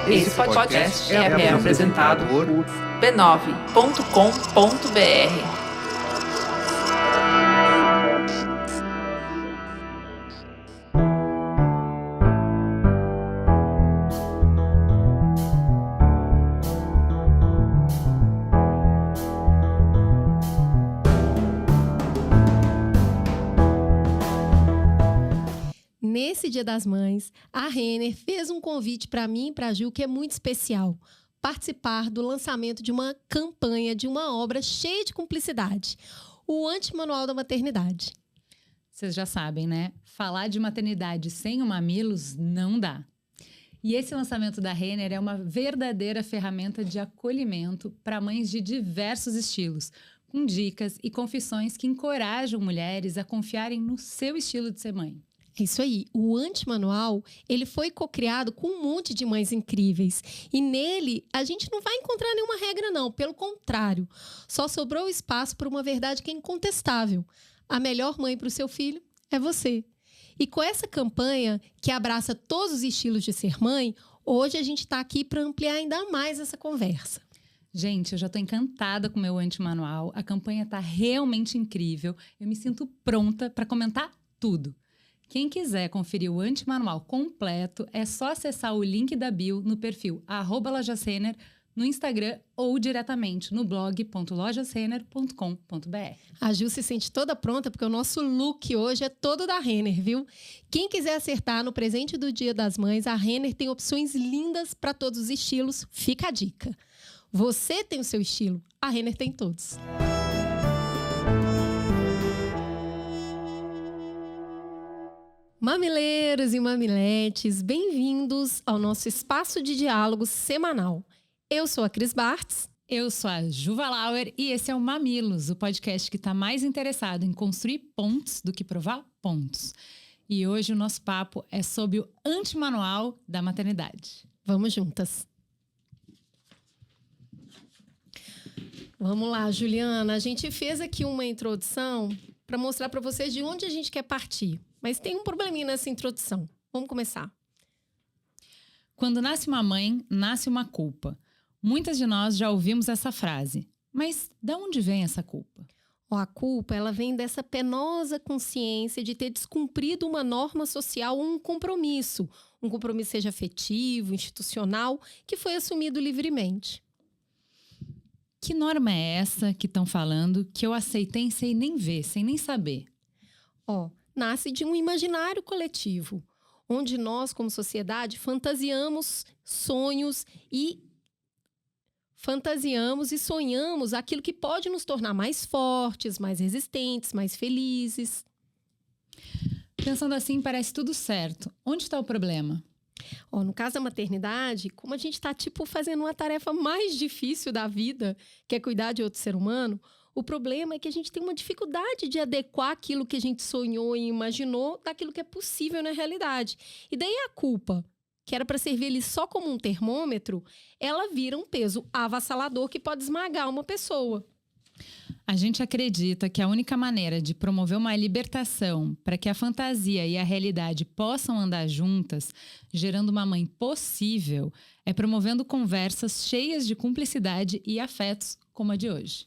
Esse podcast é apresentado por b9.com.br. Nesse Dia das Mães, a Renner fez um convite para mim e para a Gil que é muito especial. Participar do lançamento de uma campanha, de uma obra cheia de cumplicidade. O Anti-Manual da Maternidade. Vocês já sabem, né? Falar de maternidade sem o Mamilos não dá. E esse lançamento da Renner é uma verdadeira ferramenta de acolhimento para mães de diversos estilos, com dicas e confissões que encorajam mulheres a confiarem no seu estilo de ser mãe. É isso aí. O Anti-Manual, ele foi cocriado com um monte de mães incríveis. E nele, a gente não vai encontrar nenhuma regra, não. Pelo contrário, só sobrou espaço para uma verdade que é incontestável. A melhor mãe para o seu filho é você. E com essa campanha, que abraça todos os estilos de ser mãe, hoje a gente está aqui para ampliar ainda mais essa conversa. Gente, eu já estou encantada com o meu Anti-Manual. A campanha está realmente incrível. Eu me sinto pronta para comentar tudo. Quem quiser conferir o Anti-Manual completo, é só acessar o link da bio no perfil @lojasrenner no Instagram ou diretamente no blog.lojasrenner.com.br. A Gil se sente toda pronta porque o nosso look hoje é todo da Renner, viu? Quem quiser acertar no presente do Dia das Mães, a Renner tem opções lindas para todos os estilos. Fica a dica. Você tem o seu estilo, a Renner tem todos. Mamileiros e mamiletes, bem-vindos ao nosso espaço de diálogo semanal. Eu sou a Cris Bartz. Eu sou a Juva Lauer e esse é o Mamilos, o podcast que está mais interessado em construir pontos do que provar pontos. E hoje o nosso papo é sobre o Anti-Manual da Maternidade. Vamos juntas. Vamos lá, Juliana. A gente fez aqui uma introdução para mostrar para vocês de onde a gente quer partir. Mas tem um probleminha nessa introdução. Vamos começar. Quando nasce uma mãe, nasce uma culpa. Muitas de nós já ouvimos essa frase. Mas de onde vem essa culpa? A culpa, ela vem dessa penosa consciência de ter descumprido uma norma social ou um compromisso seja afetivo, institucional, que foi assumido livremente. Que norma é essa que estão falando que eu aceitei sem nem ver, sem nem saber? Nasce de um imaginário coletivo, onde nós, como sociedade, fantasiamos e sonhamos aquilo que pode nos tornar mais fortes, mais resistentes, mais felizes. Pensando assim, parece tudo certo. Onde está o problema? No caso da maternidade, como a gente está fazendo uma tarefa mais difícil da vida, que é cuidar de outro ser humano, o problema é que a gente tem uma dificuldade de adequar aquilo que a gente sonhou e imaginou daquilo que é possível na realidade. E daí a culpa, que era para servir ali só como um termômetro, ela vira um peso avassalador que pode esmagar uma pessoa. A gente acredita que a única maneira de promover uma libertação para que a fantasia e a realidade possam andar juntas, gerando uma mãe possível, é promovendo conversas cheias de cumplicidade e afetos como a de hoje.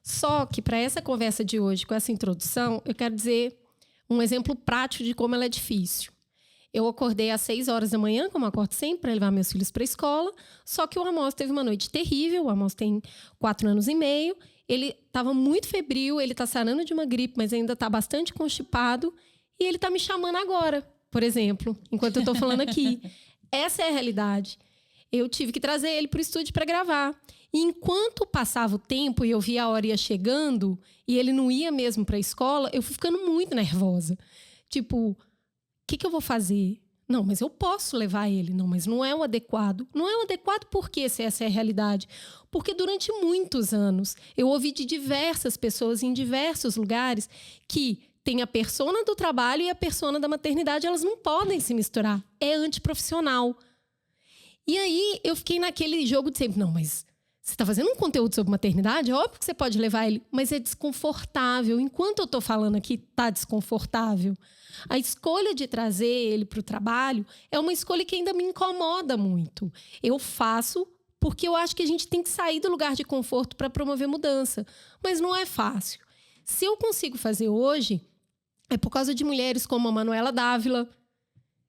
Só que para essa conversa de hoje, com essa introdução, eu quero dizer um exemplo prático de como ela é difícil. Eu acordei às 6 horas da manhã, como eu acordo sempre, para levar meus filhos para a escola, só que o Amos teve uma noite terrível, o Amos tem 4 anos e meio, ele estava muito febril, ele está sarando de uma gripe, mas ainda está bastante constipado, e ele está me chamando agora, por exemplo, enquanto eu estou falando aqui. Essa é a realidade. Eu tive que trazer ele para o estúdio para gravar. E enquanto passava o tempo e eu via a hora ia chegando e ele não ia mesmo para a escola, eu fui ficando muito nervosa. O que eu vou fazer? Não, mas eu posso levar ele. Não, mas não é o adequado. Não é o adequado por quê, se essa é a realidade? Porque durante muitos anos eu ouvi de diversas pessoas em diversos lugares que tem a persona do trabalho e a persona da maternidade, elas não podem se misturar. É antiprofissional. E aí eu fiquei naquele jogo de sempre, não, mas Você está fazendo um conteúdo sobre maternidade, óbvio que você pode levar ele, mas é desconfortável. Enquanto eu estou falando aqui, está desconfortável. A escolha de trazer ele para o trabalho é uma escolha que ainda me incomoda muito. Eu faço porque eu acho que a gente tem que sair do lugar de conforto para promover mudança. Mas não é fácil. Se eu consigo fazer hoje, é por causa de mulheres como a Manuela Dávila,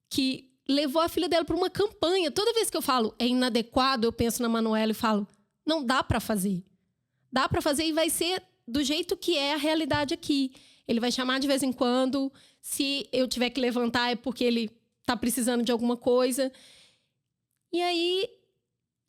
que levou a filha dela para uma campanha. Toda vez que eu falo é inadequado, eu penso na Manuela e falo, não dá para fazer. Dá para fazer e vai ser do jeito que é a realidade aqui. Ele vai chamar de vez em quando. Se eu tiver que levantar é porque ele está precisando de alguma coisa. E aí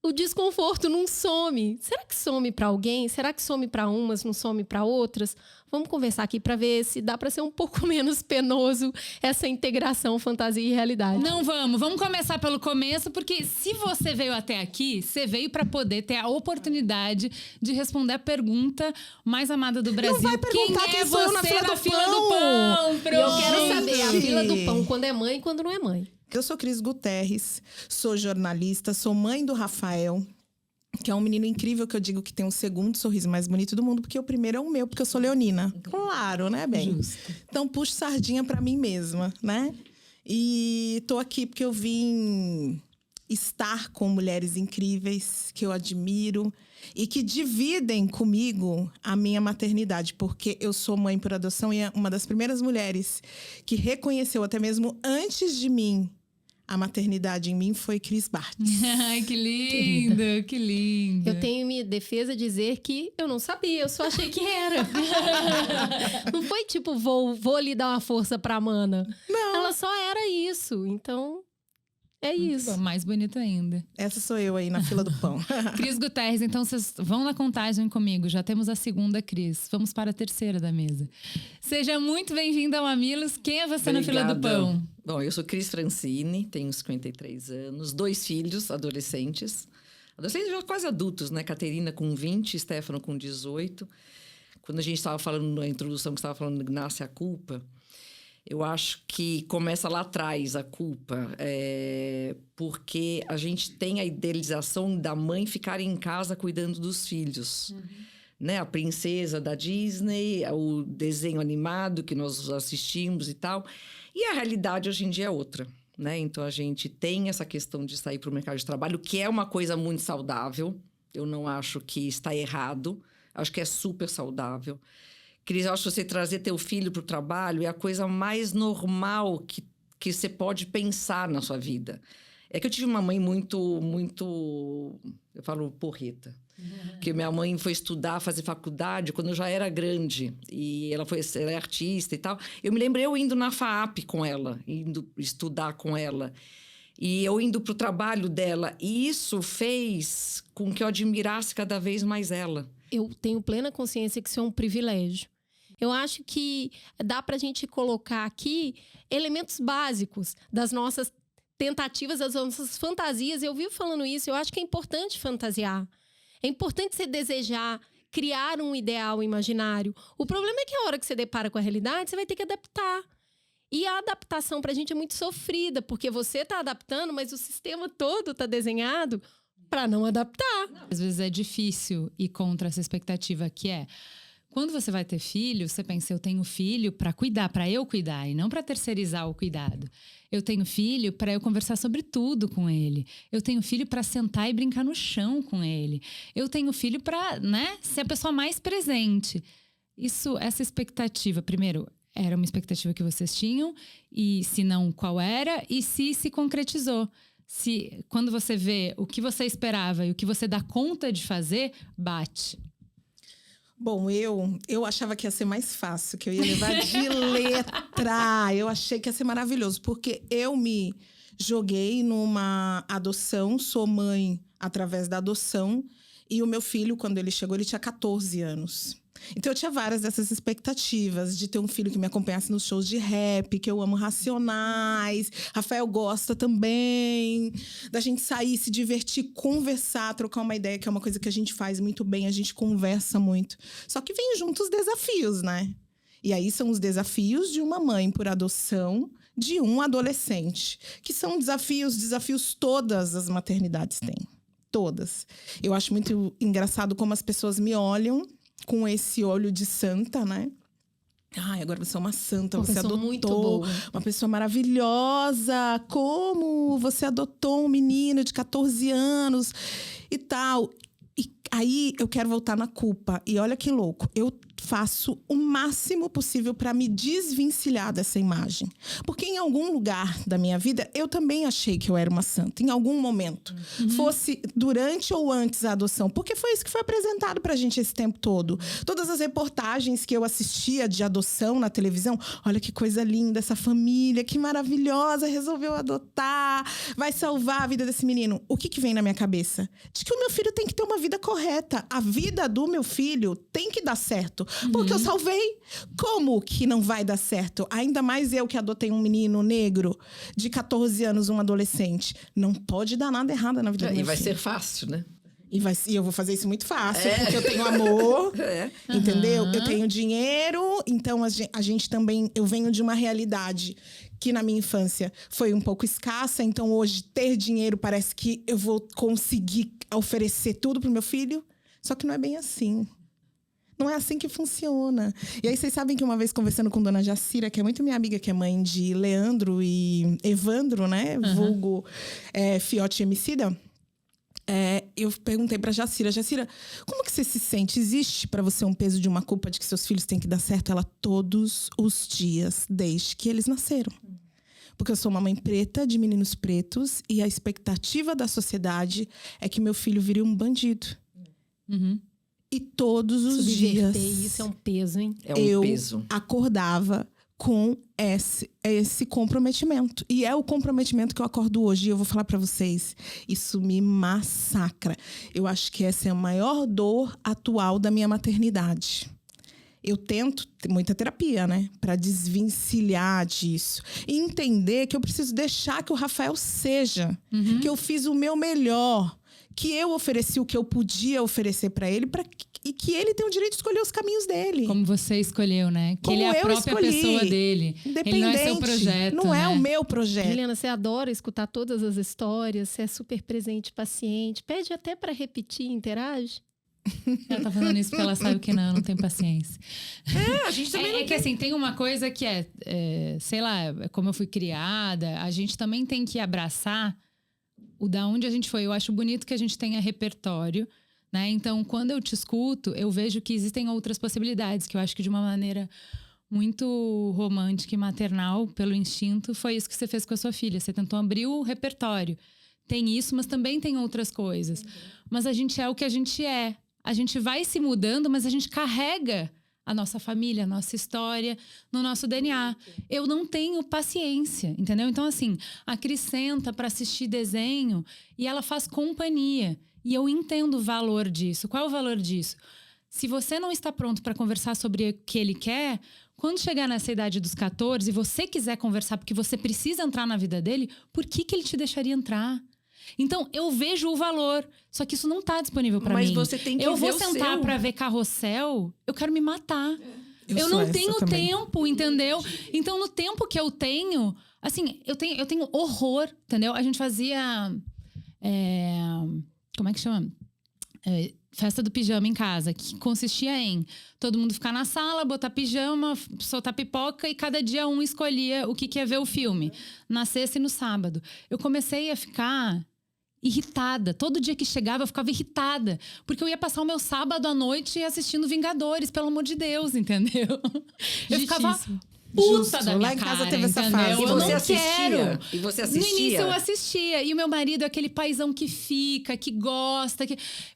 o desconforto não some. Será que some para alguém? Será que some para umas, não some para outras? Vamos conversar aqui para ver se dá para ser um pouco menos penoso essa integração fantasia e realidade. Não, vamos começar pelo começo, porque se você veio até aqui, você veio para poder ter a oportunidade de responder a pergunta mais amada do Brasil. Não vai perguntar quem sou eu na fila do fila pão. do pão. Eu quero saber a Gente. fila do pão, quando é mãe e quando não é mãe. Eu sou Cris Guterres, sou jornalista, sou mãe do Rafael, que é um menino incrível que eu digo que tem o segundo sorriso mais bonito do mundo, porque o primeiro é o meu, porque eu sou leonina. Claro, né, bem? Justo. Então, puxo sardinha pra mim mesma, né? E tô aqui porque eu vim estar com mulheres incríveis, que eu admiro e que dividem comigo a minha maternidade, porque eu sou mãe por adoção e é uma das primeiras mulheres que reconheceu, até mesmo antes de mim, a maternidade em mim foi Cris Bartz. Ai, que lindo, que lindo. Eu tenho minha defesa dizer que eu não sabia, eu só achei que era. Não foi tipo, vou lhe dar uma força pra Mana. Não. Ela só era isso, então é isso. Bom, mais bonito ainda. Essa sou eu aí na fila do pão. Cris Guterres, então vocês vão na contagem comigo. Já temos a segunda Cris. Vamos para a terceira da mesa. Seja muito bem-vinda ao Mamilos. Quem é você na fila do pão? Bom, eu sou Cris Francini, tenho 53 anos, 2 filhos, adolescentes. Adolescentes já quase adultos, né? Caterina com 20, Stefano com 18. Quando a gente estava falando na introdução, que estava falando de Nasce a Culpa, eu acho que começa lá atrás a culpa, porque a gente tem a idealização da mãe ficar em casa cuidando dos filhos. Né? A princesa da Disney, o desenho animado que nós assistimos e tal. E a realidade hoje em dia é outra. Né? Então, a gente tem essa questão de sair para o mercado de trabalho, que é uma coisa muito saudável. Eu não acho que está errado. Acho que é super saudável. Cris, eu acho que você trazer teu filho para o trabalho é a coisa mais normal que você pode pensar na sua vida. É que eu tive uma mãe muito, eu falo porreta. Porque minha mãe foi estudar, fazer faculdade quando eu já era grande. E ela é artista e tal. Eu me lembro eu indo na FAAP com ela, indo estudar com ela. E eu indo para o trabalho dela. E isso fez com que eu admirasse cada vez mais ela. Eu tenho plena consciência que isso é um privilégio. Eu acho que dá pra gente colocar aqui elementos básicos das nossas tentativas, das nossas fantasias. Eu vivo falando isso, eu acho que é importante fantasiar. É importante você desejar, criar um ideal imaginário. O problema é que a hora que você depara com a realidade, você vai ter que adaptar. E a adaptação pra gente é muito sofrida, porque você tá adaptando, mas o sistema todo tá desenhado para não adaptar. Às vezes é difícil ir contra essa expectativa que é... Quando você vai ter filho, você pensa, eu tenho filho para cuidar, para eu cuidar, e não para terceirizar o cuidado. Eu tenho filho para eu conversar sobre tudo com ele. Eu tenho filho para sentar e brincar no chão com ele. Eu tenho filho para, né, ser a pessoa mais presente. Essa expectativa, primeiro, era uma expectativa que vocês tinham, e se não, qual era, e se concretizou. Se quando você vê o que você esperava e o que você dá conta de fazer, bate. Bom, eu achava que ia ser mais fácil, que eu ia levar de letra. Eu achei que ia ser maravilhoso, porque eu me joguei numa adoção, sou mãe através da adoção, e o meu filho, quando ele chegou, ele tinha 14 anos. Então, eu tinha várias dessas expectativas de ter um filho que me acompanhasse nos shows de rap, que eu amo Racionais. Rafael gosta também. Da gente sair, se divertir, conversar, trocar uma ideia, que é uma coisa que a gente faz muito bem. A gente conversa muito. Só que vem junto os desafios, né? E aí são os desafios de uma mãe por adoção de um adolescente. Que são desafios todas as maternidades têm. Todas. Eu acho muito engraçado como as pessoas me olham com esse olho de santa, né? Ai, agora você é uma santa, você adotou muito boa. uma pessoa maravilhosa. Como você adotou um menino de 14 anos e tal. E aí eu quero voltar na culpa. E olha que louco, eu faço o máximo possível para me desvencilhar dessa imagem. Porque em algum lugar da minha vida, eu também achei que eu era uma santa. Em algum momento. Fosse durante ou antes da adoção. Porque foi isso que foi apresentado pra gente esse tempo todo. Todas as reportagens que eu assistia de adoção na televisão. Olha que coisa linda, essa família, que maravilhosa, resolveu adotar, vai salvar a vida desse menino. O que vem na minha cabeça? De que o meu filho tem que ter uma vida correta. A vida do meu filho tem que dar certo. Porque eu salvei. Como que não vai dar certo? Ainda mais eu que adotei um menino negro de 14 anos, um adolescente. Não pode dar nada errado na vida do meu filho. E vai ser fácil, né? E eu vou fazer isso muito fácil, porque eu tenho amor, entendeu? Eu tenho dinheiro, então a gente também... Eu venho de uma realidade que na minha infância foi um pouco escassa, então hoje ter dinheiro parece que eu vou conseguir oferecer tudo pro meu filho, só que não é bem assim. Não é assim que funciona. E aí, vocês sabem que uma vez conversando com Dona Jacira, que é muito minha amiga, que é mãe de Leandro e Evandro, né? Vulgo Fiote Emicida. Eu perguntei pra Jacira, como que você se sente? Existe pra você um peso de uma culpa de que seus filhos têm que dar certo? Ela, todos os dias, desde que eles nasceram. Porque eu sou uma mãe preta, de meninos pretos, e a expectativa da sociedade é que meu filho vire um bandido. E todos os dias... Isso é um peso, hein? É um peso. Eu acordava com esse comprometimento. E é o comprometimento que eu acordo hoje. E eu vou falar pra vocês, isso me massacra. Eu acho que essa é a maior dor atual da minha maternidade. Eu tento ter muita terapia, né? Pra desvencilhar disso. E entender que eu preciso deixar que o Rafael seja. Que eu fiz o meu melhor. Que eu ofereci o que eu podia oferecer pra ele, e que ele tem o direito de escolher os caminhos dele. Como você escolheu, né? Que Como ele é a eu própria escolhi. pessoa dele. Ele não é seu projeto, não né? é o meu projeto. Juliana, você adora escutar todas as histórias, você é super presente, paciente, pede até pra repetir, interage. Ela tá falando isso porque ela sabe que não tem paciência. A gente também não que assim, tem uma coisa que sei lá, como eu fui criada, a gente também tem que abraçar o da onde a gente foi. Eu acho bonito que a gente tenha repertório, né? Então, quando eu te escuto, eu vejo que existem outras possibilidades, que eu acho que de uma maneira muito romântica e maternal, pelo instinto, foi isso que você fez com a sua filha. Você tentou abrir o repertório. Tem isso, mas também tem outras coisas. Mas a gente é o que a gente é. A gente vai se mudando, mas a gente carrega a nossa família, a nossa história no nosso DNA. Eu não tenho paciência, entendeu? Então, assim, a Cris senta para assistir desenho e ela faz companhia. E eu entendo o valor disso. Qual é o valor disso? Se você não está pronto para conversar sobre o que ele quer, quando chegar nessa idade dos 14 e você quiser conversar porque você precisa entrar na vida dele, por que ele te deixaria entrar? Então, eu vejo o valor. Só que isso não tá disponível pra mim. Mas você tem que ver o seu. Eu vou sentar pra ver Carrossel, eu quero me matar. Eu não tenho tempo, entendeu? Então, no tempo que eu tenho... Assim, eu tenho horror, entendeu? A gente fazia... como é que chama? Festa do pijama em casa, que consistia em todo mundo ficar na sala, botar pijama, soltar pipoca e cada dia um escolhia o que ia ver o filme, na sexta e no sábado. Eu comecei a ficar irritada. Todo dia que chegava eu ficava irritada, porque eu ia passar o meu sábado à noite assistindo Vingadores, pelo amor de Deus, entendeu? Eu ficava puta da minha Lá em casa cara, teve essa entendeu? fase. Eu não quero. E você assistia? No início eu assistia. E o meu marido é aquele paizão que fica, que gosta.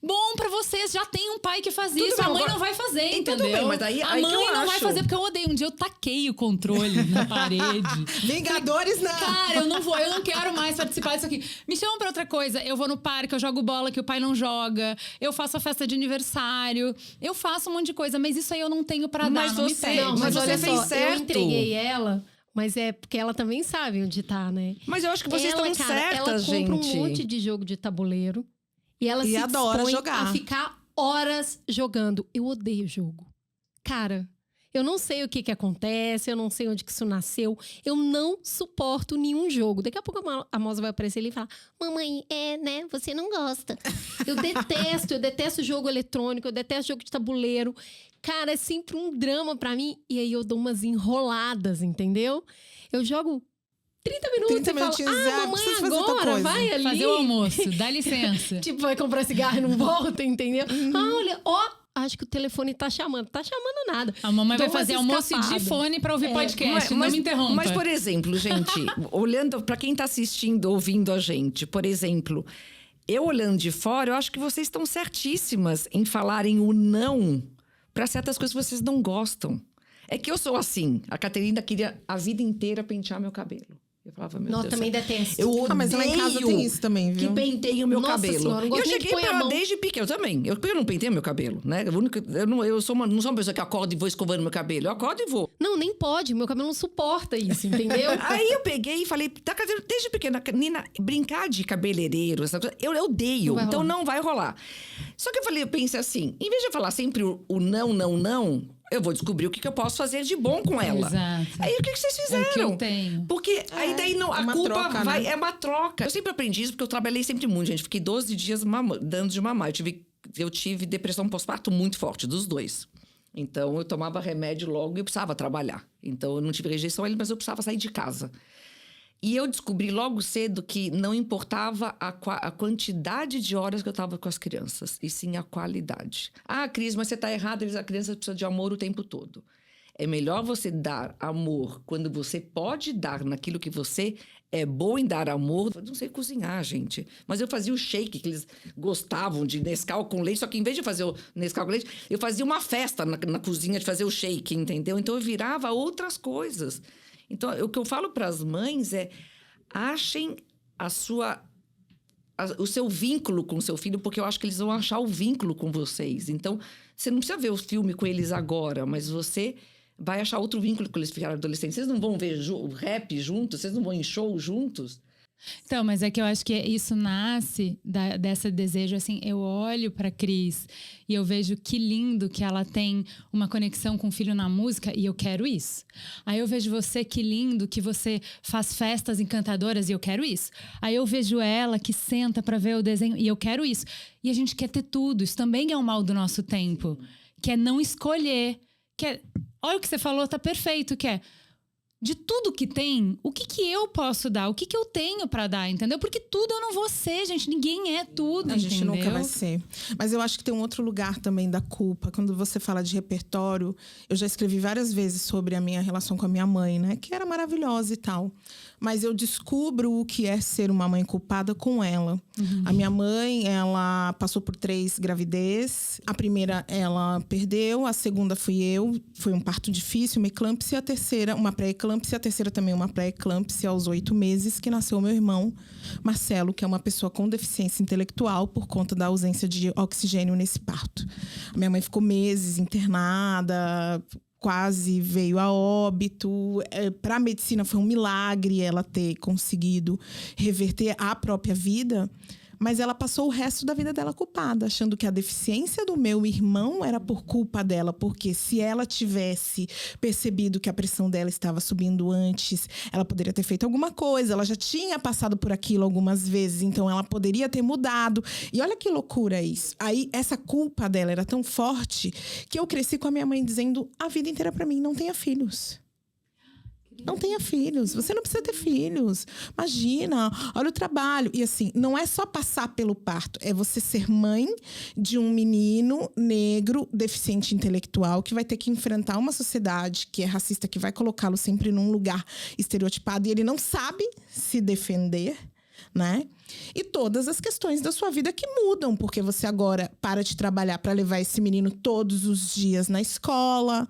Bom pra vocês, já tem um pai que faz isso. Bem, a mãe agora... não vai fazer, então, entendeu? Tudo bem, mas aí a aí mãe que eu não acho. vai fazer, porque eu odeio. Um dia eu taquei o controle na parede. Vingadores não! Cara, eu não quero mais participar disso aqui. Me chamam pra outra coisa. Eu vou no parque, eu jogo bola que o pai não joga. Eu faço a festa de aniversário. Eu faço um monte de coisa, mas isso aí eu não tenho pra dar, não me pede. Não, Mas mas olha você fez só, certo. eu entreguei ela, mas é porque ela também sabe onde tá, né? Mas eu acho que vocês ela, estão cara, certas, ela compra gente. um monte de jogo de tabuleiro e ela se adora dispõe jogar. a ficar horas jogando. Eu odeio jogo. Cara, Eu não sei o que acontece, eu não sei onde que isso nasceu. Eu não suporto nenhum jogo. Daqui a pouco a Moza vai aparecer ali e falar: mamãe, né? Você não gosta. Eu detesto jogo eletrônico, eu detesto jogo de tabuleiro. Cara, é sempre um drama pra mim. E aí eu dou umas enroladas, entendeu? Eu jogo 30 minutos 30 e falo: mamãe, agora, vai ali. Fazer o almoço, dá licença. Tipo, vai comprar cigarro e não volta, entendeu? Olha, acho que o telefone tá chamando. Tá chamando nada. A mamãe Dou vai fazer umas almoço escapadas. de fone pra ouvir podcast, não me interrompa. Mas, por exemplo, gente, olhando para quem tá assistindo, ouvindo a gente, por exemplo, eu olhando de fora, eu acho que vocês estão certíssimas em falarem o não para certas coisas que vocês não gostam. É que eu sou assim. A Caterina queria a vida inteira pentear meu cabelo. Eu falava, meu Não, Deus. também detesto. Eu odeio mas lá em casa tem isso também, viu? que penteiem o meu Nossa cabelo. Senhora, não gosto Eu nem de cheguei pôr a pra ela mão. desde pequeno. Eu também. Eu não penteio meu cabelo, né? Não sou uma pessoa que acorda e vou escovando meu cabelo. Eu acordo e vou. Não, nem pode. Meu cabelo não suporta isso, entendeu? Aí eu peguei e falei, tá, desde pequena, Nina, brincar de cabeleireiro, essa coisa, eu odeio, Não vai rolar. não vai rolar. Só que eu pensei assim, em vez de eu falar sempre o não, eu vou descobrir o que eu posso fazer de bom com ela. Exato. Aí o que vocês fizeram? É o que eu tenho. Porque aí daí não, a uma culpa troca, vai, né? é uma troca. Eu sempre aprendi isso porque eu trabalhei sempre muito, gente. Fiquei 12 dias dando de mamar. Eu tive depressão pós-parto muito forte, dos dois. Então, eu tomava remédio logo e eu precisava trabalhar. Então, eu não tive rejeição a ele, mas eu precisava sair de casa. E eu descobri logo cedo que não importava a quantidade de horas que eu estava com as crianças, e sim a qualidade. Ah, Cris, mas você está errada, a criança precisa de amor o tempo todo. É melhor você dar amor quando você pode dar naquilo que você é bom em dar amor. Eu não sei cozinhar, gente. Mas eu fazia o shake, que eles gostavam de Nescau com leite. Só que em vez de fazer o Nescau com leite, eu fazia uma festa na cozinha de fazer o shake, entendeu? Então eu virava outras coisas. Então, o que eu falo para as mães é: achem o seu vínculo com o seu filho, porque eu acho que eles vão achar o vínculo com vocês. Então, você não precisa ver o filme com eles agora, mas você vai achar outro vínculo quando eles ficarem adolescentes. Vocês não vão ver rap juntos? Vocês não vão em show juntos? Então, mas é que eu acho que isso nasce desse desejo, assim, eu olho pra Cris e eu vejo que lindo que ela tem uma conexão com o filho na música e eu quero isso. Aí eu vejo você, que lindo que você faz festas encantadoras e eu quero isso. Aí eu vejo ela que senta pra ver o desenho e eu quero isso. E a gente quer ter tudo, isso também é o mal do nosso tempo, que é não escolher, olha o que você falou, tá perfeito, que é de tudo que tem, o que eu posso dar? O que eu tenho pra dar, entendeu? Porque tudo eu não vou ser, gente. Ninguém é tudo, A gente entendeu? nunca vai ser. Mas eu acho que tem um outro lugar também da culpa. Quando você fala de repertório, eu já escrevi várias vezes sobre a minha relação com a minha mãe, né? Que era maravilhosa e tal. Mas eu descubro o que é ser uma mãe culpada com ela. Uhum. A minha mãe, ela passou por 3 gravidez. A primeira, ela perdeu. A segunda fui eu. Foi um parto difícil, uma eclâmpsia. A terceira, uma pré-eclâmpsia. A terceira também uma pré-eclâmpsia aos 8 meses, que nasceu meu irmão, Marcelo, que é uma pessoa com deficiência intelectual por conta da ausência de oxigênio nesse parto. A minha mãe ficou meses internada, quase veio a óbito. Para a medicina foi um milagre ela ter conseguido reverter a própria vida, mas ela passou o resto da vida dela culpada, achando que a deficiência do meu irmão era por culpa dela, porque se ela tivesse percebido que a pressão dela estava subindo antes, ela poderia ter feito alguma coisa, ela já tinha passado por aquilo algumas vezes, então ela poderia ter mudado. E olha que loucura isso. Aí, essa culpa dela era tão forte que eu cresci com a minha mãe dizendo a vida inteira para mim: não tenha filhos. Não tenha filhos, você não precisa ter filhos. Imagina, olha o trabalho. E assim, não é só passar pelo parto, é você ser mãe de um menino negro, deficiente intelectual, que vai ter que enfrentar uma sociedade que é racista, que vai colocá-lo sempre num lugar estereotipado e ele não sabe se defender, né? E todas as questões da sua vida que mudam, porque você agora para de trabalhar para levar esse menino todos os dias na escola.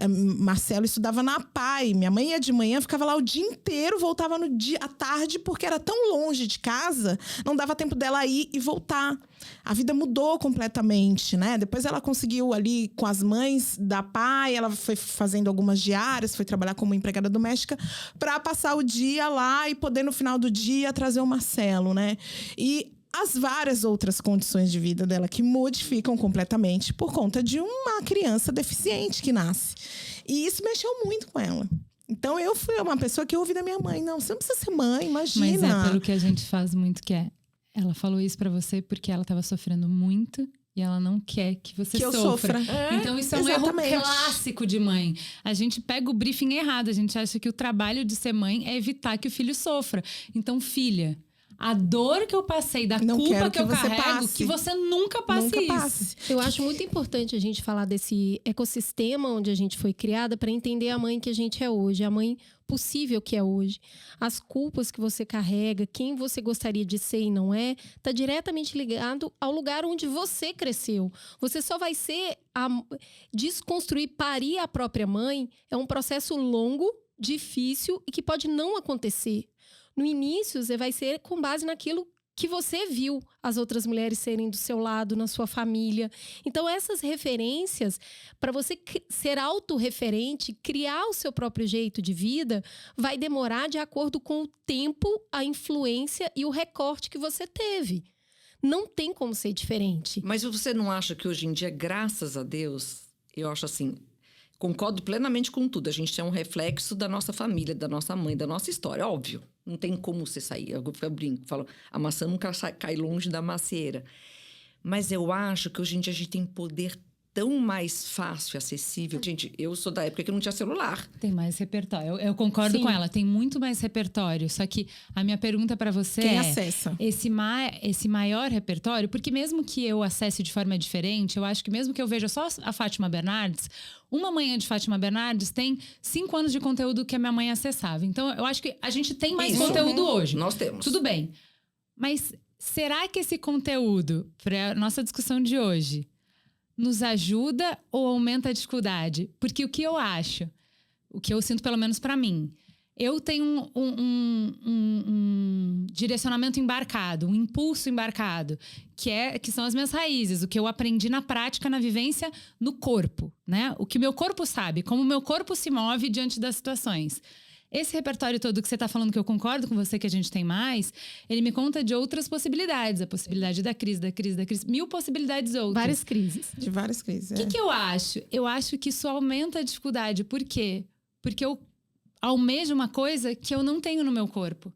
Marcelo estudava na APAE. Minha mãe ia de manhã, ficava lá o dia inteiro, voltava à tarde, porque era tão longe de casa, não dava tempo dela ir e voltar. A vida mudou completamente, né? Depois ela conseguiu ali com as mães da APAE, ela foi fazendo algumas diárias, foi trabalhar como empregada doméstica para passar o dia lá e poder no final do dia trazer o Marcelo, né? E as várias outras condições de vida dela que modificam completamente por conta de uma criança deficiente que nasce. E isso mexeu muito com ela. Então, eu fui uma pessoa que eu ouvi da minha mãe. Não, você não precisa ser mãe, imagina. Mas é pelo que a gente faz muito, que é... Ela falou isso pra você porque ela tava sofrendo muito e ela não quer que você Que eu sofra. sofra. Então, isso é um Exatamente. erro clássico de mãe. A gente pega o briefing errado. A gente acha que o trabalho de ser mãe é evitar que o filho sofra. Então, filha... A dor que eu passei, da Não culpa quero que eu que você carrego, passe. que você nunca passe Nunca isso. passe. Eu acho muito importante a gente falar desse ecossistema onde a gente foi criada para entender a mãe que a gente é hoje, a mãe possível que é hoje. As culpas que você carrega, quem você gostaria de ser e não é, está diretamente ligado ao lugar onde você cresceu. Você só vai ser desconstruir, parir a própria mãe é um processo longo, difícil e que pode não acontecer. No início, você vai ser com base naquilo que você viu as outras mulheres serem do seu lado, na sua família. Então, essas referências, para você ser autorreferente, criar o seu próprio jeito de vida, vai demorar de acordo com o tempo, a influência e o recorte que você teve. Não tem como ser diferente. Mas você não acha que hoje em dia, graças a Deus, eu acho assim... Concordo plenamente com tudo. A gente é um reflexo da nossa família, da nossa mãe, da nossa história. Óbvio, não tem como você sair. Eu brinco, falo, a maçã nunca cai longe da macieira. Mas eu acho que hoje em dia a gente tem poder tão mais fácil e acessível. Gente, eu sou da época que não tinha celular. Tem mais repertório. Eu concordo Sim. com ela. Tem muito mais repertório. Só que a minha pergunta para você Quem é... acessa? Esse maior repertório... Porque mesmo que eu acesse de forma diferente, eu acho que mesmo que eu veja só a Fátima Bernardes... Uma manhã de Fátima Bernardes tem 5 anos de conteúdo que a minha mãe acessava. Então, eu acho que a gente tem mais Isso. conteúdo hoje. Nós temos. Tudo bem. Mas será que esse conteúdo, para a nossa discussão de hoje, nos ajuda ou aumenta a dificuldade? Porque o que eu acho, o que eu sinto pelo menos para mim, eu tenho um direcionamento embarcado, um impulso embarcado, que são as minhas raízes, o que eu aprendi na prática, na vivência, no corpo, né? O que meu corpo sabe, como o meu corpo se move diante das situações. Esse repertório todo que você está falando, que eu concordo com você que a gente tem mais, ele me conta de outras possibilidades. A possibilidade da crise, 1000 possibilidades outras. Várias crises. De várias crises. O que eu acho? Eu acho que isso aumenta a dificuldade. Por quê? Porque eu almejo uma coisa que eu não tenho no meu corpo.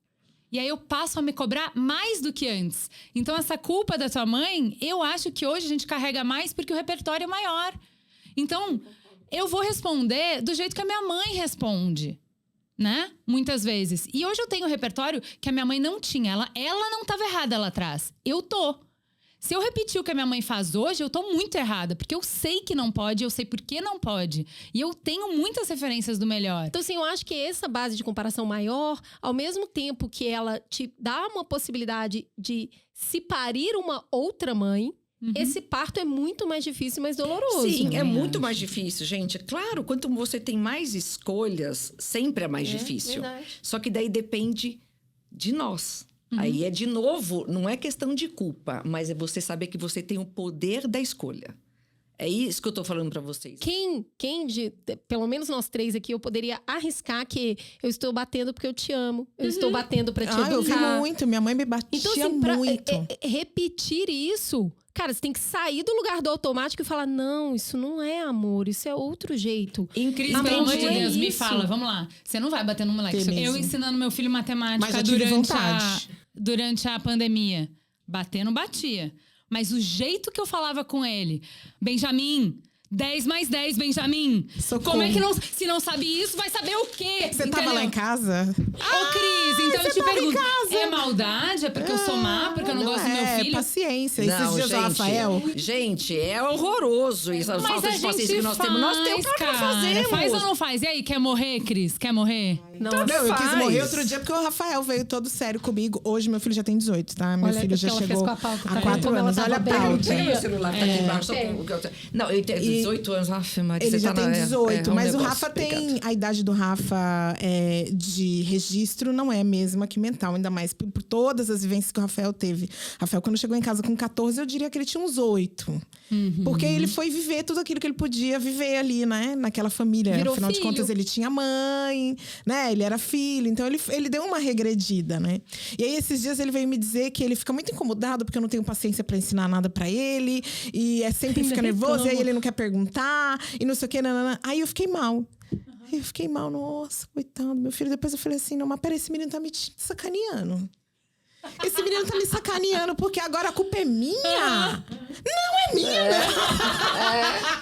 E aí eu passo a me cobrar mais do que antes. Então essa culpa da tua mãe, eu acho que hoje a gente carrega mais porque o repertório é maior. Então, eu vou responder do jeito que a minha mãe responde, né? Muitas vezes. E hoje eu tenho um repertório que a minha mãe não tinha. Ela não estava errada lá atrás. Eu tô. Se eu repetir o que a minha mãe faz hoje, eu tô muito errada. Porque eu sei que não pode, eu sei por que não pode. E eu tenho muitas referências do melhor. Então, assim, eu acho que essa base de comparação maior, ao mesmo tempo que ela te dá uma possibilidade de se parir uma outra mãe, esse parto é muito mais difícil e mais doloroso. Sim, é também muito acho. mais difícil, gente. Claro, quanto você tem mais escolhas, sempre é mais difícil. Verdade. Só que daí depende de nós. Aí é, de novo, não é questão de culpa, mas é você saber que você tem o poder da escolha. É isso que eu tô falando pra vocês. Pelo menos nós três aqui, eu poderia arriscar que eu estou batendo porque eu te amo. Eu estou batendo pra te educar. Eu vi muito. Minha mãe me batia Então, assim, pra muito. repetir isso... Cara, você tem que sair do lugar do automático e falar, não, isso não é amor, isso é outro jeito. Incrível, Amor, pelo amor de não é Deus, me isso. fala, vamos lá. Você não vai bater no moleque. Tem Eu mesmo. ensinando meu filho matemática Mas já tive vontade. durante a pandemia. Bater não batia. Mas o jeito que eu falava com ele, Benjamin, 10 mais 10, Benjamin. Socorro. Como é que se não sabe isso, vai saber o quê? Você tava lá em casa? Ô, Cris, então eu te pergunto, é maldade? É porque eu sou má? Porque eu não gosto do meu filho? Paciência. Não, Esses dias o Rafael... Gente, é horroroso isso. A Mas falta a de paciência gente que nós temos. Nós temos pra cara. fazermos. Faz ou não faz? E aí, quer morrer, Cris? Quer morrer? Não, eu quis faz. morrer outro dia porque o Rafael veio todo sério comigo. Hoje meu filho já tem 18, tá? Meu Olha filho o já que ela fez chegou com a pauta, tá há vendo 4 como ela anos. tava Olha a bem? pauta. Pega meu celular que tá aqui embaixo. Não, ele tem 18 anos. Aff, Maria, Ele você já tá tem na- 18, um mas o negócio, Rafa tem... obrigada. A idade do Rafa de registro não é a mesma que mental. Ainda mais por todas as vivências que o Rafael teve. Rafael, quando chegou em casa com 14, eu diria que ele tinha uns 8. Porque ele foi viver tudo aquilo que ele podia viver ali, né? Naquela família. Virou Afinal de filho. contas, ele tinha mãe, né? Ele era filho. Então, ele deu uma regredida, né? E aí, esses dias, ele veio me dizer que ele fica muito incomodado porque eu não tenho paciência pra ensinar nada pra ele. E sempre fica nervoso. E aí, ele não quer perguntar, e não sei o que, nanana. Aí eu fiquei mal. Aí eu fiquei mal, nossa, coitado, meu filho. Depois eu falei assim, não, mas peraí, esse menino tá me sacaneando. Esse menino tá me sacaneando, porque agora a culpa é minha. Não é minha, né?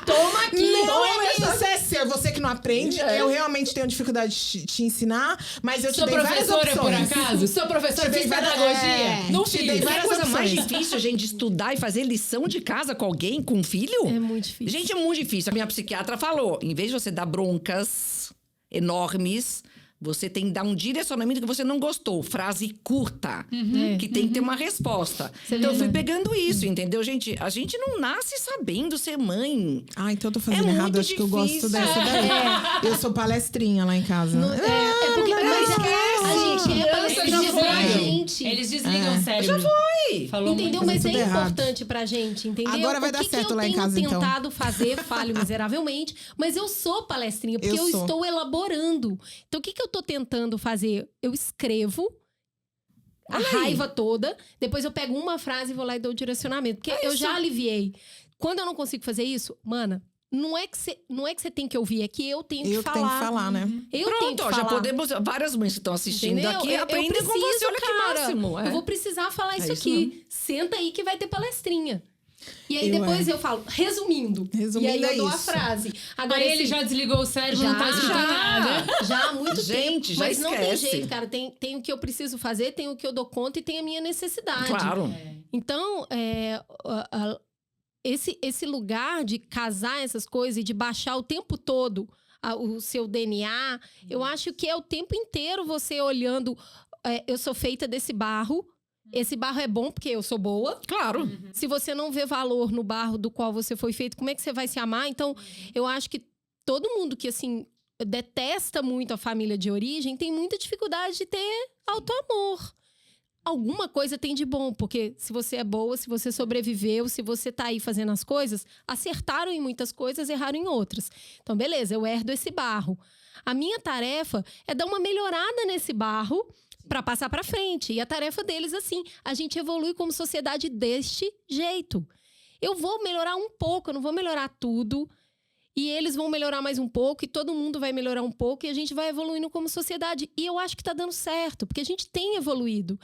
Toma aqui, não é minha. Você é seu, você que não aprende. Eu realmente tenho dificuldade de te ensinar, mas eu te Sou dei várias professora, opções. por acaso? Sou professora, fiz pedagogia. Não te fiz. dei Não é várias coisa mais opções. difícil, gente, estudar e fazer lição de casa com alguém, com um filho? É muito difícil. Gente, é muito difícil. A minha psiquiatra falou, em vez de você dar broncas enormes, você tem que dar um direcionamento que você não gostou. Frase curta, que tem que ter uma resposta. Então, eu fui pegando isso, entendeu? Gente, a gente não nasce sabendo ser mãe. Ah, então eu tô fazendo É errado. muito Acho que eu gosto difícil. dessa daí. Eu sou palestrinha lá em casa. É porque a gente é Eles palestrinha pra desligam. gente. Eles desligam o cérebro. Foi! Falou Entendeu? muito. Mas é tudo errado. importante pra gente, entendeu? Agora vai o dar que certo que lá em casa, eu então. tenho tentado fazer, falho miseravelmente, mas eu sou palestrinha, porque Eu eu sou. estou elaborando. Então, o que eu tô tentando fazer? Eu escrevo a raiva toda, depois eu pego uma frase e vou lá e dou o direcionamento. Porque eu já aliviei. Quando eu não consigo fazer isso, mana, não é que você tem que ouvir, é que eu tenho que Eu que falar. tenho que falar, né? Eu tenho Pronto, que ó, falar. já podemos... Várias mães que estão assistindo Entendeu? aqui Eu aprendem com preciso, você. Olha que cara. máximo. Eu vou precisar falar isso É isso aqui. Senta aí que vai ter palestrinha. E aí Eu, depois eu falo, resumindo. Resumindo, e aí eu é dou a isso. frase. Agora Aí ele esse- já desligou o cérebro, não tá escutando nada. já há muito Gente, tempo. já Mas não tem esquece. jeito, cara. Tem o que eu preciso fazer, tem o que eu dou conta e tem a minha necessidade. Claro. Então, esse lugar de casar essas coisas e de baixar o tempo todo o seu DNA, eu acho que é o tempo inteiro você olhando. Eu sou feita desse barro. Esse barro é bom porque eu sou boa. Claro. Se você não vê valor no barro do qual você foi feito, como é que você vai se amar? Então, eu acho que todo mundo que, assim, detesta muito a família de origem tem muita dificuldade de ter autoamor. Alguma coisa tem de bom, porque se você é boa, se você sobreviveu, se você tá aí fazendo as coisas, acertaram em muitas coisas, erraram em outras. Então, beleza, eu herdo esse barro. A minha tarefa é dar uma melhorada nesse barro para passar para frente. E a tarefa deles, assim, a gente evolui como sociedade deste jeito. Eu vou melhorar um pouco, eu não vou melhorar tudo. E eles vão melhorar mais um pouco, e todo mundo vai melhorar um pouco, e a gente vai evoluindo como sociedade. E eu acho que tá dando certo, porque a gente tem evoluído.